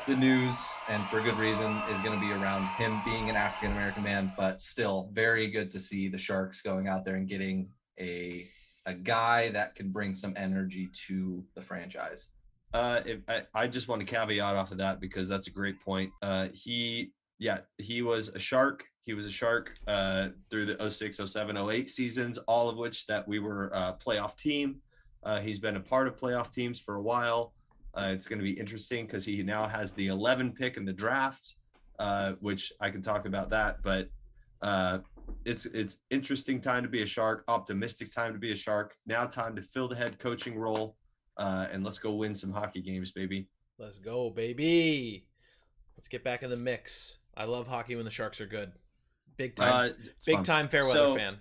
news, and for good reason, is going to be around him being an African-American man, but still very good to see the Sharks going out there and getting a guy that can bring some energy to the franchise. I just want to caveat off of that because that's a great point. He was a Shark. He was a Shark through the 06, 07, 08 seasons, all of which that we were a playoff team. He's been a part of playoff teams for a while. It's going to be interesting because he now has the 11 pick in the draft, which I can talk about that. But it's interesting time to be a Shark, optimistic time to be a Shark. Now time to fill the head coaching role. And let's go win some hockey games, baby. Let's go, baby. Let's get back in the mix. I love hockey when the Sharks are good. Big time fair weather fan.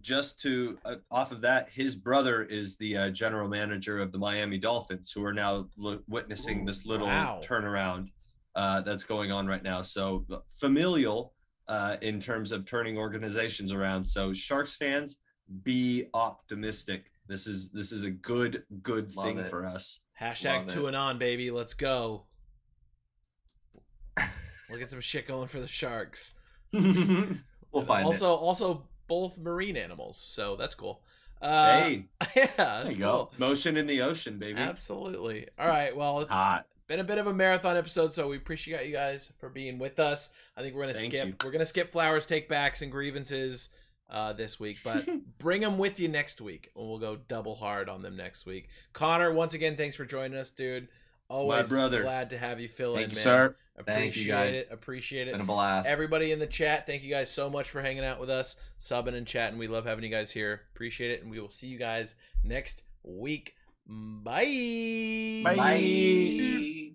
Just to off of that, his brother is the general manager of the Miami Dolphins, who are now witnessing this little turnaround that's going on right now. So familial in terms of turning organizations around. So Sharks fans, be optimistic. This is a good thing for us. Hashtag to and on, baby. Let's go. We'll get some shit going for the Sharks. We'll find it. Also, both marine animals, so that's cool. Hey, yeah, that's cool. Motion in the ocean, baby. Absolutely. All right, well, it's been a bit of a marathon episode, so we appreciate you guys for being with us. I think we're gonna skip flowers, take backs, and grievances this week, but bring them with you next week, and we'll go double hard on them next week. Connor, once again, thanks for joining us, dude. Always my brother. Glad to have you fill Thank in, you, man. sir. Thank you, guys. Appreciate it. Been a blast. Everybody in the chat, thank you guys so much for hanging out with us, subbing and chatting. We love having you guys here. Appreciate it, and we will see you guys next week. Bye. Bye.